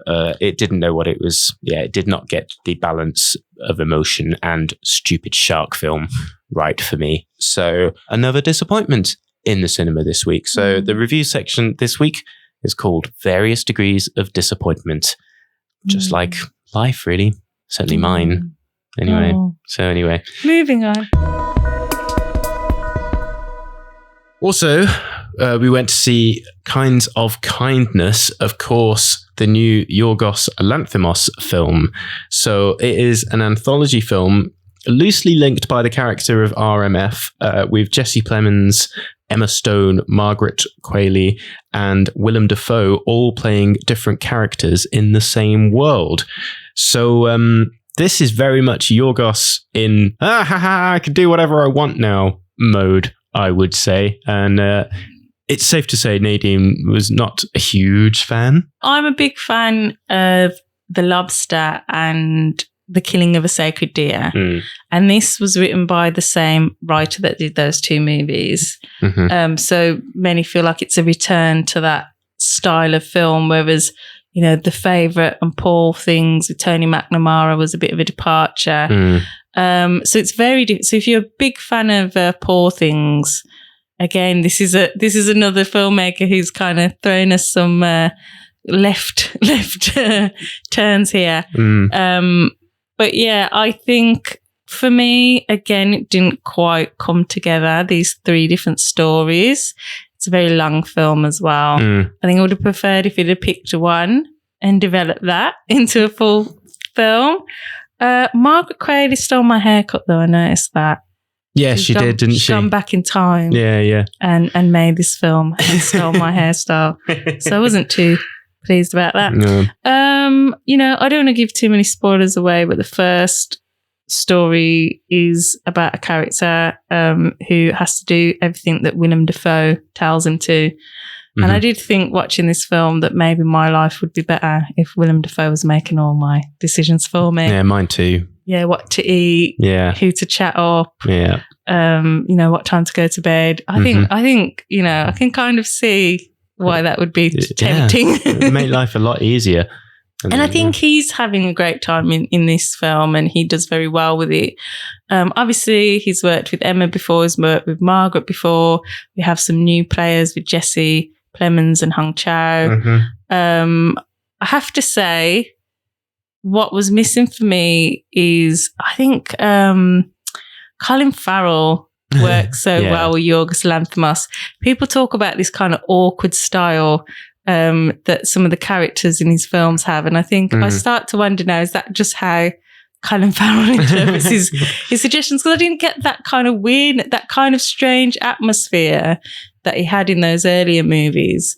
it didn't know what it was. Yeah, it did not get the balance of emotion and stupid shark film right for me. So another disappointment in the cinema this week. So the review section this week is called Various Degrees of Disappointment. Just like life, really. Certainly mine. Anyway. Anyway. Moving on. Also, we went to see Kinds of Kindness, of course, the new Yorgos Lanthimos film. So it is an anthology film loosely linked by the character of RMF, with Jesse Plemons, Emma Stone, Margaret Qualley, and Willem Dafoe all playing different characters in the same world. So this is very much Yorgos in, I can do whatever I want now mode, I would say. And it's safe to say Nadine was not a huge fan. I'm a big fan of The Lobster and The Killing of a Sacred Deer. And this was written by the same writer that did those two movies. So many feel like it's a return to that style of film, whereas, The Favourite and Poor Things with Tony McNamara was a bit of a departure. So it's very different. So if you're a big fan of Poor Things, again, this is another filmmaker who's kind of thrown us some left turns here. But yeah, I think for me, again, it didn't quite come together, these three different stories. It's a very long film as well. I think I would have preferred if you'd have picked one and developed that into a full film. Margaret Qualley stole my haircut, though. I noticed that. Yeah, she did, didn't she? She's gone back in time. Yeah. And made this film and stole my hairstyle. So I wasn't too pleased about that. No. I don't want to give too many spoilers away, but the first story is about a character who has to do everything that Willem Dafoe tells him to. And I did think watching this film that maybe my life would be better if Willem Dafoe was making all my decisions for me. Yeah, mine too. Yeah, what to eat, who to chat up, what time to go to bed. I think I can kind of see why that would be tempting. It would make life a lot easier. And I think he's having a great time in this film, and he does very well with it. Obviously, he's worked with Emma before, he's worked with Margaret before. We have some new players with Jesse Plemons and Hong Chow. I have to say, what was missing for me is, I think, Colin Farrell works so well with Yorgos Lanthimos. People talk about this kind of awkward style that some of the characters in his films have. And I think I start to wonder now, is that just how Colin Farrell interprets his suggestions? Because I didn't get that kind of weird, that kind of strange atmosphere that he had in those earlier movies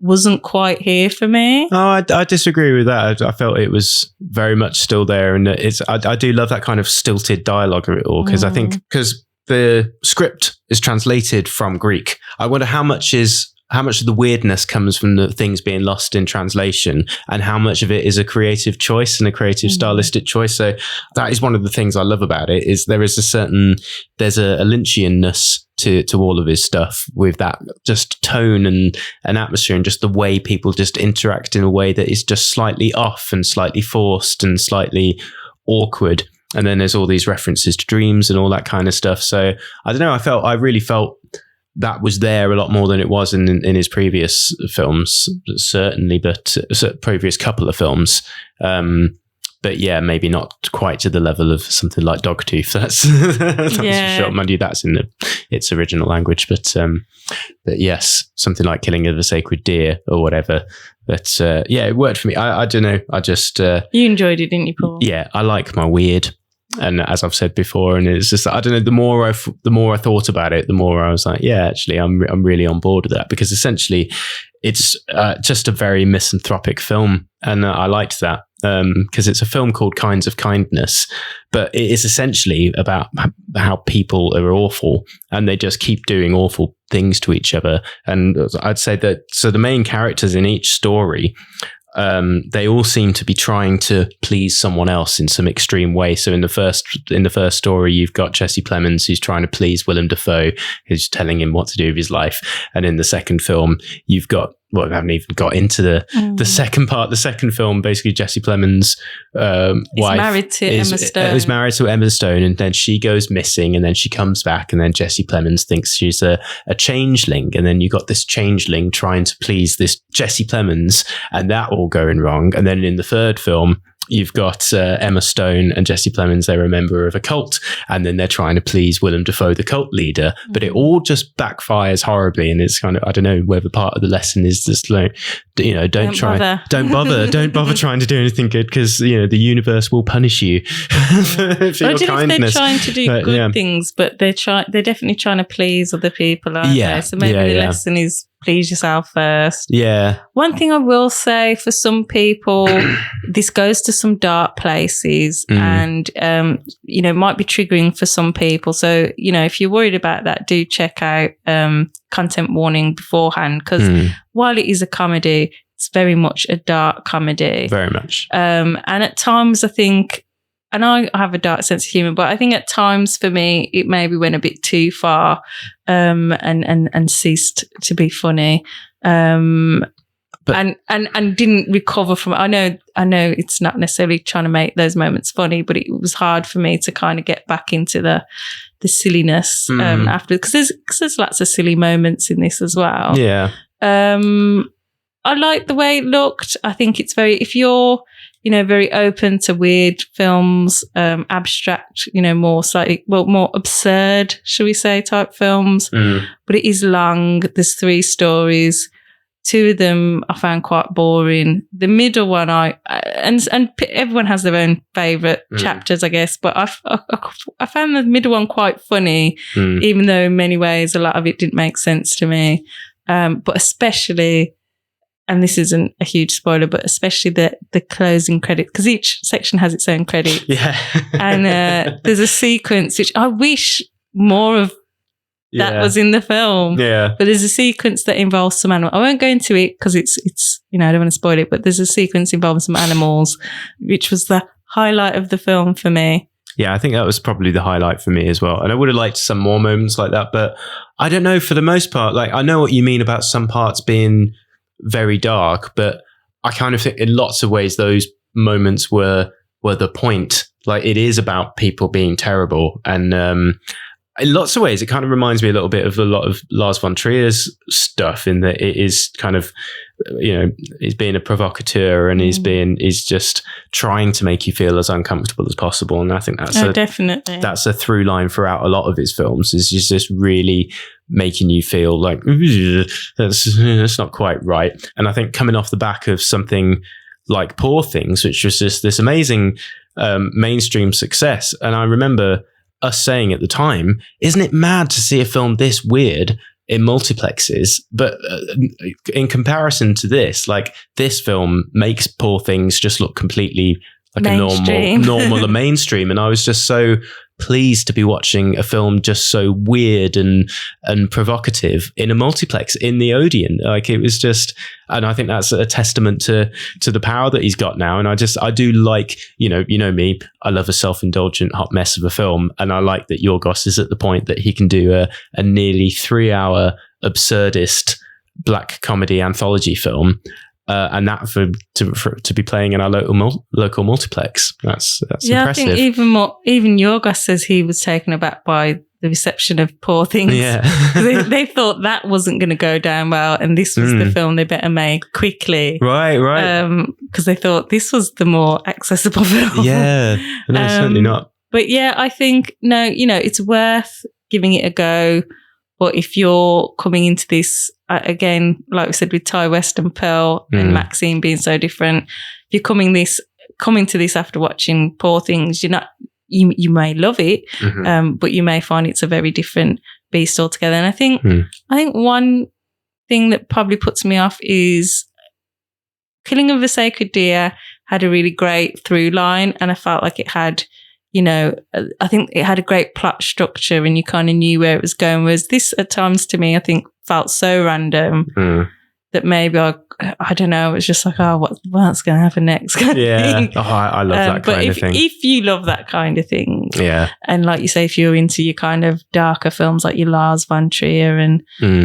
wasn't quite here for me. Oh, I disagree with that. I felt it was very much still there, and I do love that kind of stilted dialogue of it all, because I think because the script is translated from Greek. I wonder how much of the weirdness comes from the things being lost in translation, and how much of it is a creative choice and a creative stylistic choice. So that is one of the things I love about it, is there's a Lynchianness to all of his stuff, with that just tone and atmosphere, and just the way people just interact in a way that is just slightly off and slightly forced and slightly awkward. And then there's all these references to dreams and all that kind of stuff. So I don't know, I really felt that was there a lot more than it was in his previous films, certainly, but previous couple of films. But yeah, maybe not quite to the level of something like Dogtooth. That's for sure. Mind you, that's in its original language. But yes, something like Killing of a Sacred Deer or whatever. But yeah, it worked for me. I don't know. I just you enjoyed it, didn't you, Paul? Yeah, I like my weird. And as I've said before, and it's just, I don't know, the more I thought about it, the more I was like, yeah, actually, I'm really on board with that, because essentially it's just a very misanthropic film. And I liked that, because it's a film called Kinds of Kindness, but it is essentially about how people are awful and they just keep doing awful things to each other. And I'd say that, so the main characters in each story, they all seem to be trying to please someone else in some extreme way. So in the first story, you've got Jesse Plemons, who's trying to please Willem Dafoe, who's telling him what to do with his life. And in the second film, you've got, well, I haven't even got into the second part. The second film, basically Jesse Plemons' wife is married to Emma Stone, and then she goes missing, and then she comes back, and then Jesse Plemons thinks she's a changeling, and then you got this changeling trying to please this Jesse Plemons, and that all going wrong. And then in the third film, you've got Emma Stone and Jesse Plemons. They're a member of a cult, and then they're trying to please Willem Dafoe, the cult leader. But it all just backfires horribly, and it's kind of, I don't know whether part of the lesson is just like, you know, don't bother trying to do anything good, because you know the universe will punish you for your kindness. They're trying to do good things, but they're definitely trying to please other people, aren't they? So maybe the lesson is please yourself first. Yeah. One thing I will say, for some people, this goes to some dark places, and you know, might be triggering for some people. So you know, if you're worried about that, do check out content warning beforehand, because while it is a comedy, it's very much a dark comedy. Very much. And at times, I think, and I have a dark sense of humour, but I think at times for me, it maybe went a bit too far, and ceased to be funny, and didn't recover from it. I know it's not necessarily trying to make those moments funny, but it was hard for me to kind of get back into the silliness after, because there's lots of silly moments in this as well. Yeah. I like the way it looked. I think it's very, if you're, you know, very open to weird films, abstract, you know, more absurd, shall we say, type films. But it is long. There's 3 stories. 2 of them I found quite boring. The middle one, and everyone has their own favourite chapters, I guess. But I found the middle one quite funny, even though in many ways a lot of it didn't make sense to me. But especially, and this isn't a huge spoiler, but especially the closing credit, because each section has its own credit. Yeah. And there's a sequence which I wish more of that was in the film. Yeah. But there's a sequence that involves some animal. I won't go into it because it's you know, I don't want to spoil it, but there's a sequence involving some animals, which was the highlight of the film for me. Yeah, I think that was probably the highlight for me as well. And I would have liked some more moments like that, but I don't know, for the most part, like, I know what you mean about some parts being very dark, but I kind of think in lots of ways those moments were the point. Like, it is about people being terrible, and in lots of ways it kind of reminds me a little bit of a lot of Lars von Trier's stuff, in that it is kind of, you know, he's being a provocateur, and he's just trying to make you feel as uncomfortable as possible. And I think that's that's a through line throughout a lot of his films, is just really making you feel like that's not quite right. And I think coming off the back of something like Poor Things, which was just this amazing mainstream success, and I remember us saying at the time, isn't it mad to see a film this weird in multiplexes. But in comparison to this, like this film makes Poor Things just look completely like Mainstream. a normal and mainstream. And I was just so pleased to be watching a film just so weird and provocative in a multiplex in the Odeon. Like it was just, and I think that's a testament to the power that he's got now. And I do like, you know me, I love a self-indulgent hot mess of a film. And I like that Yorgos is at the point that he can do a nearly 3-hour absurdist black comedy anthology film. And that to be playing in our local multiplex, that's impressive. I think even Yorgos says he was taken aback by the reception of Poor Things. Yeah, they thought that wasn't going to go down well, and this was the film they better make quickly. Right. Because they thought this was the more accessible film. Yeah, no, certainly not. But yeah, I think it's worth giving it a go. But if you're coming into this, again, like we said with Ty West and Pearl and Maxine being so different, if you're coming to this after watching Poor Things, you may love it, but you may find it's a very different beast altogether. And I think one thing that probably puts me off is Killing of a Sacred Deer had a really great through line, and I felt like it had, I think it had a great plot structure and you kind of knew where it was going. Whereas this, at times, to me, I think felt so random that maybe I don't know, it was just like, what's going to happen next? Yeah. Oh, I love that kind of thing. If you love that kind of thing, yeah. And like you say, if you're into your kind of darker films like your Lars von Trier and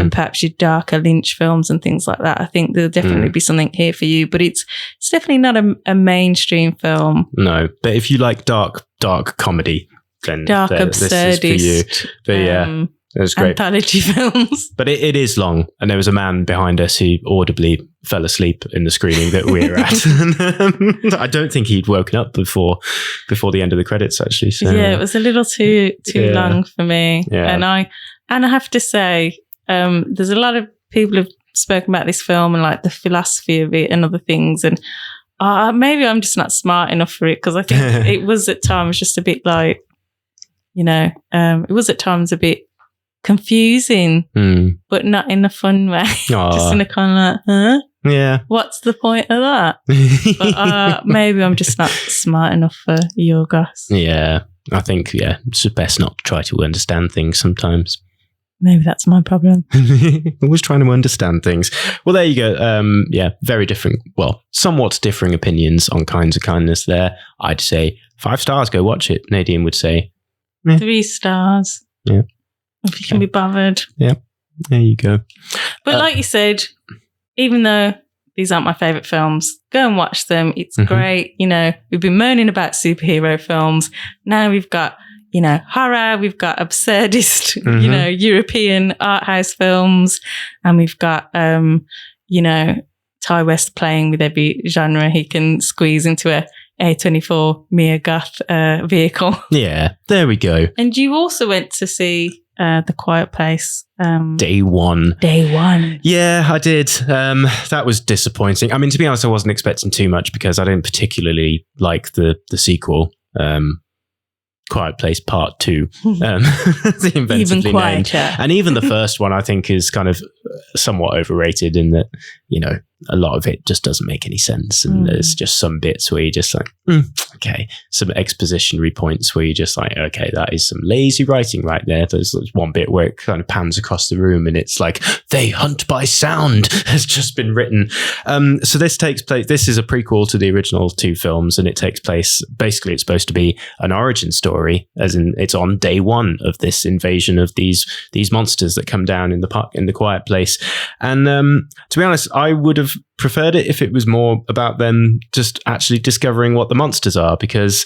perhaps your darker Lynch films and things like that, I think there'll definitely be something here for you. But it's definitely not a mainstream film. No, but if you like dark comedy, then dark absurdist, this is for you. But yeah. It was great. Anthology films. But it is long. And there was a man behind us who audibly fell asleep in the screening that we were at. I don't think he'd woken up before the end of the credits, actually. So, yeah, it was a little too long for me. Yeah. And I have to say, there's a lot of people who've spoken about this film and like the philosophy of it and other things. And maybe I'm just not smart enough for it, because I think it was at times just a bit like, it was at times a bit confusing, but not in a fun way. Just in a kind of like, huh? Yeah. What's the point of that? But maybe I'm just not smart enough for Yorgos. Yeah. I think, it's best not to try to understand things sometimes. Maybe that's my problem. Always trying to understand things. Well, there you go. Very different, somewhat differing opinions on Kinds of Kindness there. I'd say 5 stars, go watch it. Nadine would say 3 stars. Yeah. If you can be bothered. Yeah, there you go. But like you said, even though these aren't my favourite films, go and watch them. It's great. We've been moaning about superhero films. Now we've got, horror. We've got absurdist, European art house films. And we've got, Ty West playing with every genre he can squeeze into a A24 Mia Goth vehicle. Yeah, there we go. And you also went to see The Quiet Place. Day one. Yeah, I did. That was disappointing. I mean, to be honest, I wasn't expecting too much because I didn't particularly like the sequel. Quiet Place Part 2. The inventively named. And even the first one, I think, is kind of somewhat overrated in that, a lot of it just doesn't make any sense. And there's just some bits where you're just like, okay. Some expositionary points where you're just like, okay, that is some lazy writing right there. There's one bit where it kind of pans across the room and it's like, they hunt by sound has just been written. So this takes place, this is a prequel to the original 2 films, and it takes place, basically it's supposed to be an origin story, as in it's on day 1 of this invasion of these monsters that come down in the Quiet Place. And to be honest, I would have preferred it if it was more about them just actually discovering what the monsters are, because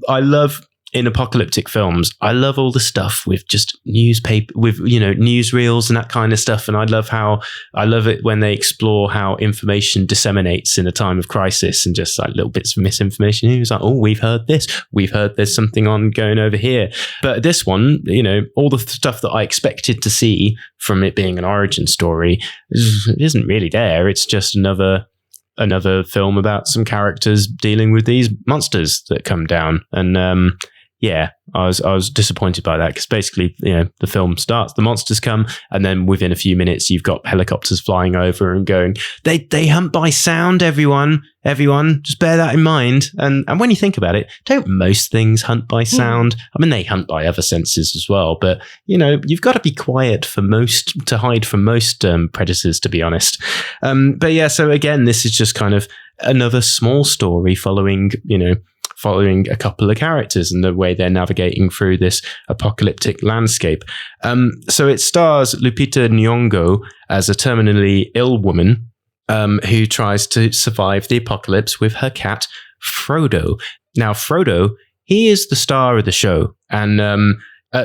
I love, in apocalyptic films, I love all the stuff with just newspaper, with newsreels and that kind of stuff. And I love it when they explore how information disseminates in a time of crisis, and just like little bits of misinformation. It was like, oh, we've heard this, we've heard there's something going over here. But this one, all the stuff that I expected to see from it being an origin story isn't really there. It's just another film about some characters dealing with these monsters that come down. And yeah, I was disappointed by that, because basically, the film starts, the monsters come, and then within a few minutes, you've got helicopters flying over and going, they hunt by sound, everyone, just bear that in mind. And when you think about it, don't most things hunt by sound? I mean, they hunt by other senses as well, but you've got to be quiet to hide from most predators, to be honest. But yeah, so again, this is just kind of another small story following a couple of characters and the way they're navigating through this apocalyptic landscape. So it stars Lupita Nyong'o as a terminally ill woman who tries to survive the apocalypse with her cat, Frodo. Now, Frodo, he is the star of the show, and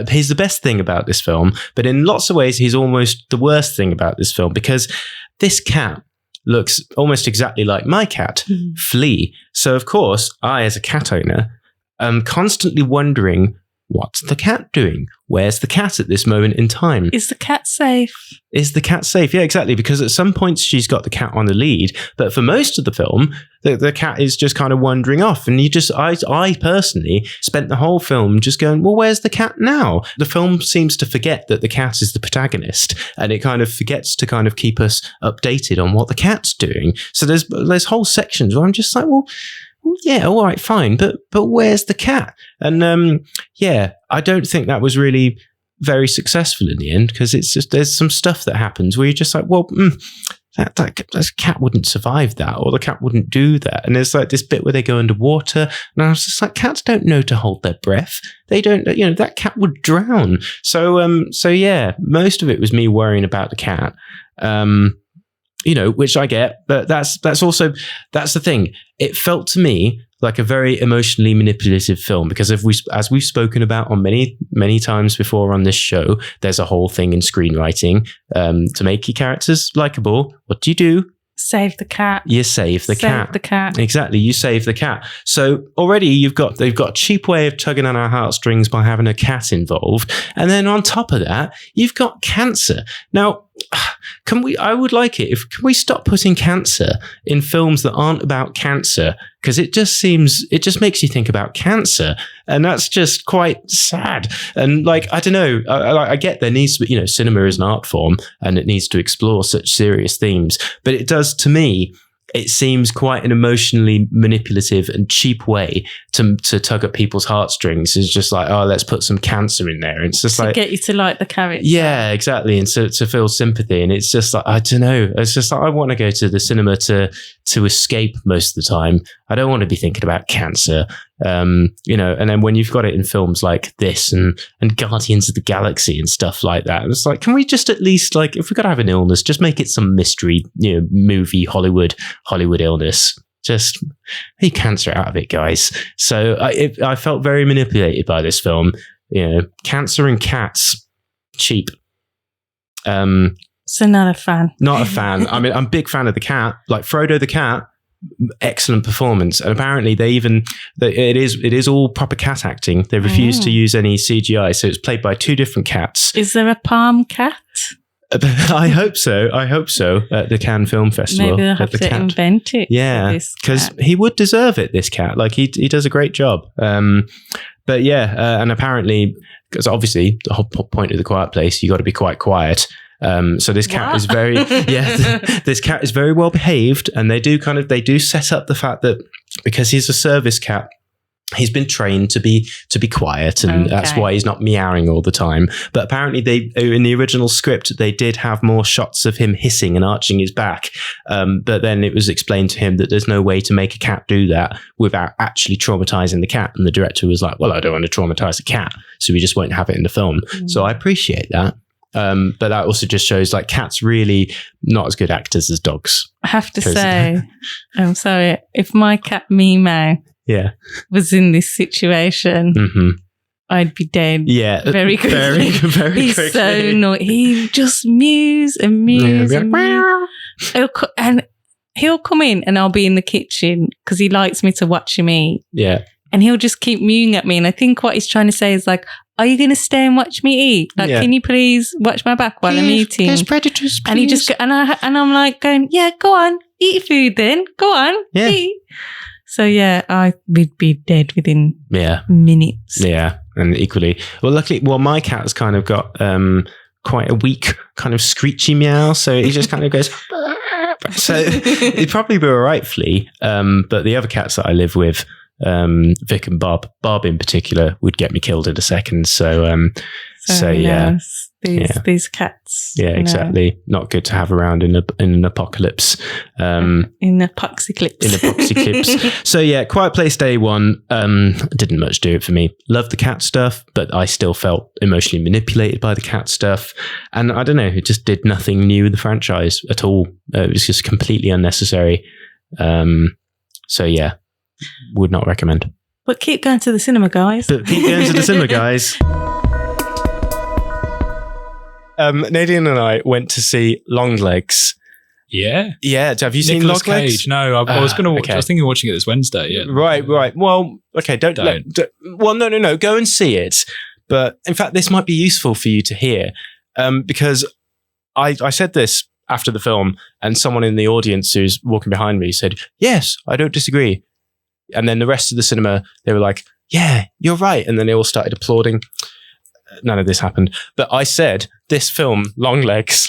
he's the best thing about this film, but in lots of ways, he's almost the worst thing about this film, because this cat looks almost exactly like my cat, Flea. So, of course, I, as a cat owner, am constantly wondering, what's the cat doing? Where's the cat at this moment in time? Is the cat safe? Is the cat safe? Yeah, exactly. Because at some points she's got the cat on the lead, but for most of the film, the cat is just kind of wandering off. And I personally spent the whole film just going, well, where's the cat now? The film seems to forget that the cat is the protagonist, and it kind of forgets to kind of keep us updated on what the cat's doing. So there's whole sections where I'm just like, well, yeah, all right, fine, but where's the cat? And yeah, I don't think that was really very successful in the end, because it's just, there's some stuff that happens where you're just like, well, that cat wouldn't survive that, or the cat wouldn't do that. And there's like this bit where they go underwater, and I was just like, cats don't know to hold their breath. They don't, that cat would drown. So yeah, most of it was me worrying about the cat. Which I get, but that's the thing. It felt to me like a very emotionally manipulative film, because as we've spoken about on many times before on this show, there's a whole thing in screenwriting to make your characters likable. What do? Save the cat. You save the cat. Save the cat. Exactly. You save the cat. So already they've got a cheap way of tugging on our heartstrings by having a cat involved. And then on top of that, you've got cancer. Now, I would like it can we stop putting cancer in films that aren't about cancer? Because it just makes you think about cancer. And that's just quite sad. And I don't know, I get there needs to be, cinema is an art form and it needs to explore such serious themes. But it does, to me, it seems quite an emotionally manipulative and cheap way to tug at people's heartstrings. It's just like, oh, let's put some cancer in there. It's just to get you to like the character. Yeah, exactly. And to feel sympathy. And it's just like, I don't know. It's just like, I want to go to the cinema to escape most of the time. I don't want to be thinking about cancer. And then when you've got it in films like this and Guardians of the Galaxy and stuff like that, it's like, can we just at least, if we've got to have an illness, just make it some mystery, movie, Hollywood illness. Just make cancer out of it, guys. So I felt very manipulated by this film. Cancer and cats, cheap. So not a fan. Not a fan. I mean, I'm a big fan of the cat. Like Frodo the cat, excellent performance. And apparently it is all proper cat acting. They refuse to use any CGI. So it's played by two different cats. Is there a palm cat? I hope so at the Cannes Film Festival. Maybe they'll have to invent it. Yeah, because he would deserve it, this cat. He does a great job. But yeah, and apparently, because obviously the whole point of The Quiet Place, you got to be quite quiet. So this cat is very this cat is very well behaved, and they do set up the fact that because he's a service cat, he's been trained to be quiet, and that's why he's not meowing all the time. But apparently in the original script, they did have more shots of him hissing and arching his back. But then it was explained to him that there's no way to make a cat do that without actually traumatizing the cat. And the director was like, well, I don't want to traumatize a cat, so we just won't have it in the film. So I appreciate that. But that also just shows cats really not as good actors as dogs. I have to say, I'm sorry, if my cat Mimo was in this situation, I'd be dead. Yeah, very quickly. Very He's quickly. so annoying. He just mews and mews and mews. And he'll come in and I'll be in the kitchen because he likes me to watch him eat. Yeah. And he'll just keep mewing at me. And I think what he's trying to say is are you going to stay and watch me eat? Can you please watch my back while I'm eating? There's predators, please. And he just and I'm like going, yeah, go on, eat your food then. Go on, eat. So yeah, I would be dead within Yeah. minutes. Yeah. And equally, well, luckily, my cat's kind of got quite a weak kind of screechy meow. So he just kind of goes, so he'd probably be all right, Flea. But the other cats that I live with, Vic and Bob in particular, would get me killed in a second. So yeah. These cats. Yeah, exactly. Not good to have around in an apocalypse. In a poxyclips. So yeah, Quiet Place Day 1 didn't much do it for me. Loved the cat stuff, but I still felt emotionally manipulated by the cat stuff. And I don't know, it just did nothing new in the franchise at all. It was just completely unnecessary. So yeah, would not recommend. But keep going to the cinema, guys. Nadine and I went to see Longlegs. Yeah. Yeah. Have you seen Nicolas Longlegs? Cage? No, I was going to watch. Okay. I was thinking of watching it this Wednesday. Yeah. Right. Well, okay. Don't. No. Go and see it. But in fact, this might be useful for you to hear, because I said this after the film, and someone in the audience who's walking behind me said, "Yes, I don't disagree." And then the rest of the cinema, they were like, "Yeah, you're right." And then they all started applauding. None of this happened. But I said, this film, Longlegs,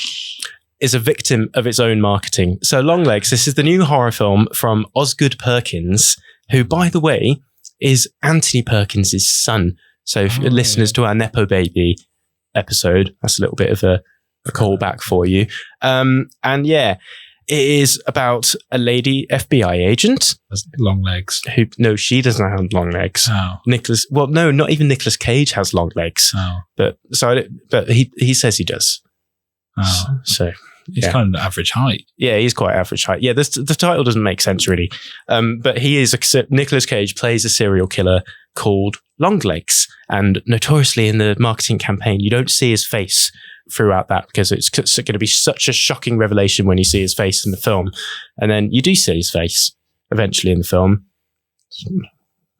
is a victim of its own marketing. So Longlegs, this is the new horror film from Osgood Perkins, who, by the way, is Anthony Perkins' son. So if you're listeners to our Nepo Baby episode, that's a little bit of a callback for you. And yeah, it is about a lady FBI agent. Long legs. No, she doesn't have long legs. Oh. Not even Nicolas Cage has long legs. Oh. But he says he does. Oh. So he's kind of average height. Yeah, he's quite average height. Yeah, the title doesn't make sense really. But Nicolas Cage plays a serial killer called Longlegs, and notoriously in the marketing campaign, you don't see his face throughout that because it's going to be such a shocking revelation when you see his face in the film, and then you do see his face eventually in the film.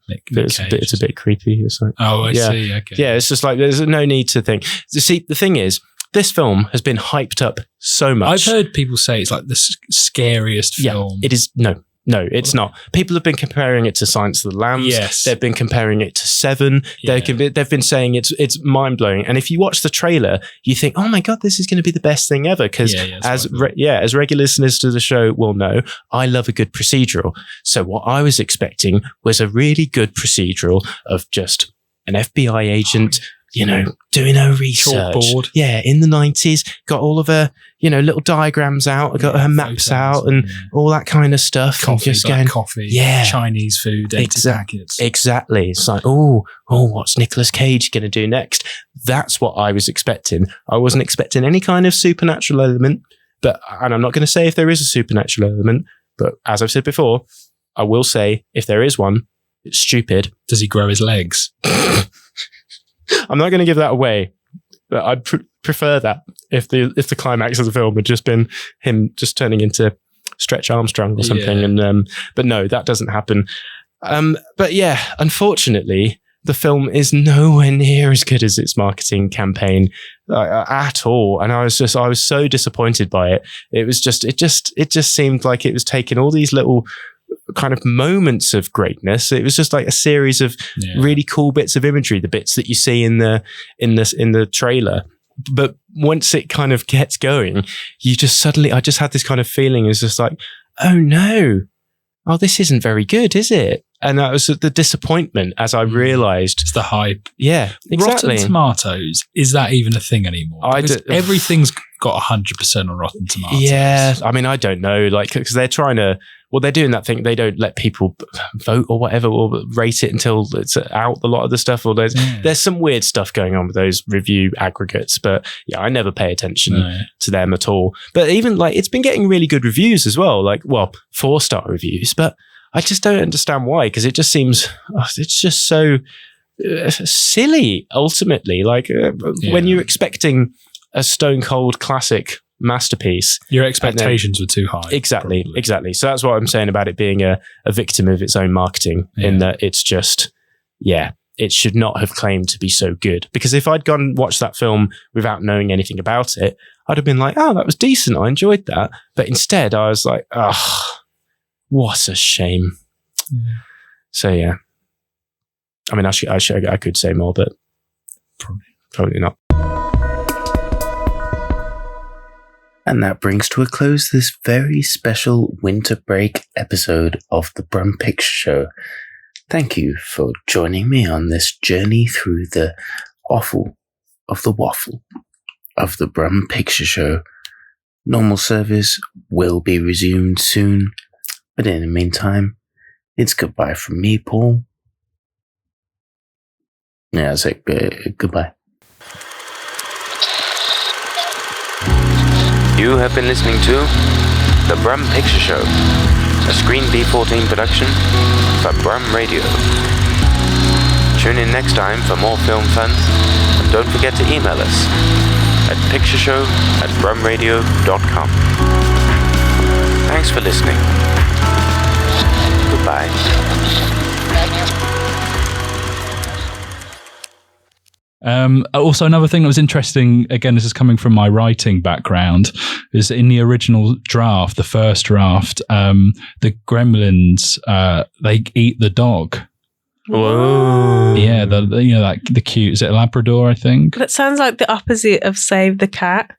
It's a bit creepy. It's like, I see. Okay. Yeah, it's just like there's no need to think. See, the thing is, this film has been hyped up so much. I've heard people say it's like the scariest film. It is. No, it's not. People have been comparing it to Silence of the Lambs. Yes. They've been comparing it to Seven. Yeah. They've been saying it's mind-blowing. And if you watch the trailer, you think, oh my God, this is going to be the best thing ever. Because as regular listeners to the show will know, I love a good procedural. So what I was expecting was a really good procedural of just an FBI agent, doing her research. Chalkboard. Yeah, in the 90s, got all of her, little diagrams out, got her maps out and all that kind of stuff. Coffee, coffee, yeah, Chinese food, empty packets. Exactly. It's like, what's Nicolas Cage going to do next? That's what I was expecting. I wasn't expecting any kind of supernatural element, and I'm not going to say if there is a supernatural element, but as I've said before, I will say if there is one, it's stupid. Does he grow his legs? I'm not going to give that away, but I'd prefer that if the climax of the film had just been him just turning into Stretch Armstrong or something. Yeah. And but no, that doesn't happen. But yeah, unfortunately, the film is nowhere near as good as its marketing campaign at all. And I was so disappointed by it. It just seemed like it was taking all these little kind of moments of greatness. It was just like a series of really cool bits of imagery, the bits that you see in the trailer. But once it kind of gets going, I just had this kind of feeling. It's just like, oh no, this isn't very good, is it? And that was the disappointment as I realised. It's the hype. Yeah, exactly. Rotten Tomatoes, is that even a thing anymore? Everything's got 100% on Rotten Tomatoes. Yeah, I mean, I don't know, because they're trying to. Well, they're doing that thing. They don't let people vote or whatever, or rate it until it's out. A lot of the stuff, or there's some weird stuff going on with those review aggregates. But yeah, I never pay attention to them at all. But even it's been getting really good reviews as well. 4-star reviews. But I just don't understand why, because it just seems it's just so silly. Ultimately, when you're expecting a stone cold classic masterpiece, your expectations were too high. Exactly. So that's what I'm saying about it being a victim of its own marketing, in that it's just, it should not have claimed to be so good. Because if I'd gone and watched that film without knowing anything about it, I'd have been like, oh, that was decent. I enjoyed that. But instead I was like, what a shame. So yeah, I mean, I could say more, but probably not. And that brings to a close this very special winter break episode of the Brum Picture Show. Thank you for joining me on this journey through the offal of the waffle of the Brum Picture Show. Normal service will be resumed soon, but in the meantime, it's goodbye from me, Paul. Yeah, I say goodbye. You have been listening to The Brum Picture Show, a Screen B14 production for Brum Radio. Tune in next time for more film fun, and don't forget to email us at pictureshow@brumradio.com. Thanks for listening. Goodbye. Also, another thing that was interesting, again, this is coming from my writing background, is in the original draft, the first draft, the gremlins, they eat the dog. Whoa. Yeah, the cute, is it a Labrador, I think? That sounds like the opposite of Save the Cat,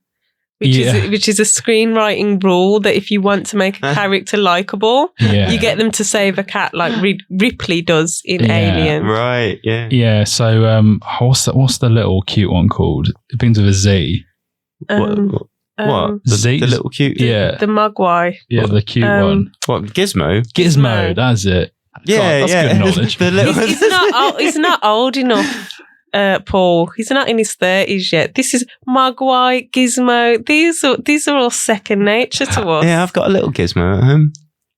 which is a screenwriting rule that if you want to make a character likable, you get them to save a cat like Ripley does in Alien. Right, yeah. Yeah, so what's the little cute one called? It begins with a Z. What? Z? The little cute? Yeah. The Mogwai. Yeah, the cute one. What, Gizmo? Gizmo, that's it. Yeah, God, that's good knowledge. He's not old enough, Paul. He's not in his 30s yet. This is Mogwai, Gizmo. These are all second nature to us. Yeah, I've got a little Gizmo at home.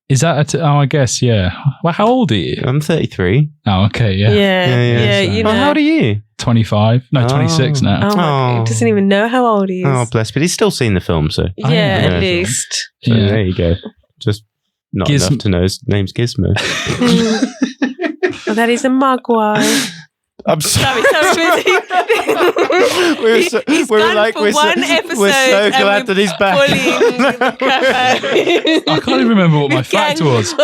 Is that I guess, yeah. Well, how old are you? I'm 33. Oh, okay, yeah. Yeah, you know. How old are you? 25. No, 26 now. Oh, my God. He doesn't even know how old he is. Oh, bless. But he's still seen the film, so. Yeah, at least. So there you go. Just not enough to know his name's Gizmo. Well, that is a Mogwai. I'm sorry. We're so glad that he's back. I can't even remember what my fact was.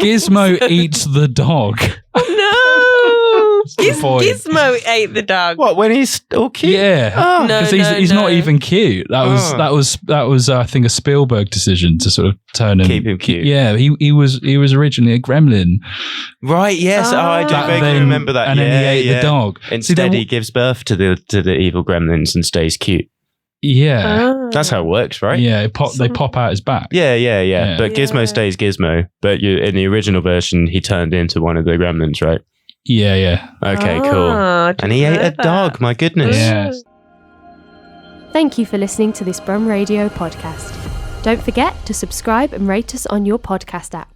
Gizmo eats the dog. Oh no! Gizmo ate the dog. What, when he's all cute? Yeah, because he's not even cute. That was I think a Spielberg decision to sort of keep him cute. Yeah, he was originally a gremlin. Right. Yes. I do vaguely remember that. And then he ate the dog. Instead, he gives birth to the evil gremlins and stays cute. Yeah, that's how it works, right? Yeah, they pop out his back. Yeah. But Gizmo stays Gizmo. But in the original version, he turned into one of the gremlins, right? Yeah. Okay, cool. And he ate a dog. My goodness. Yes. Thank you for listening to this Brum Radio podcast. Don't forget to subscribe and rate us on your podcast app.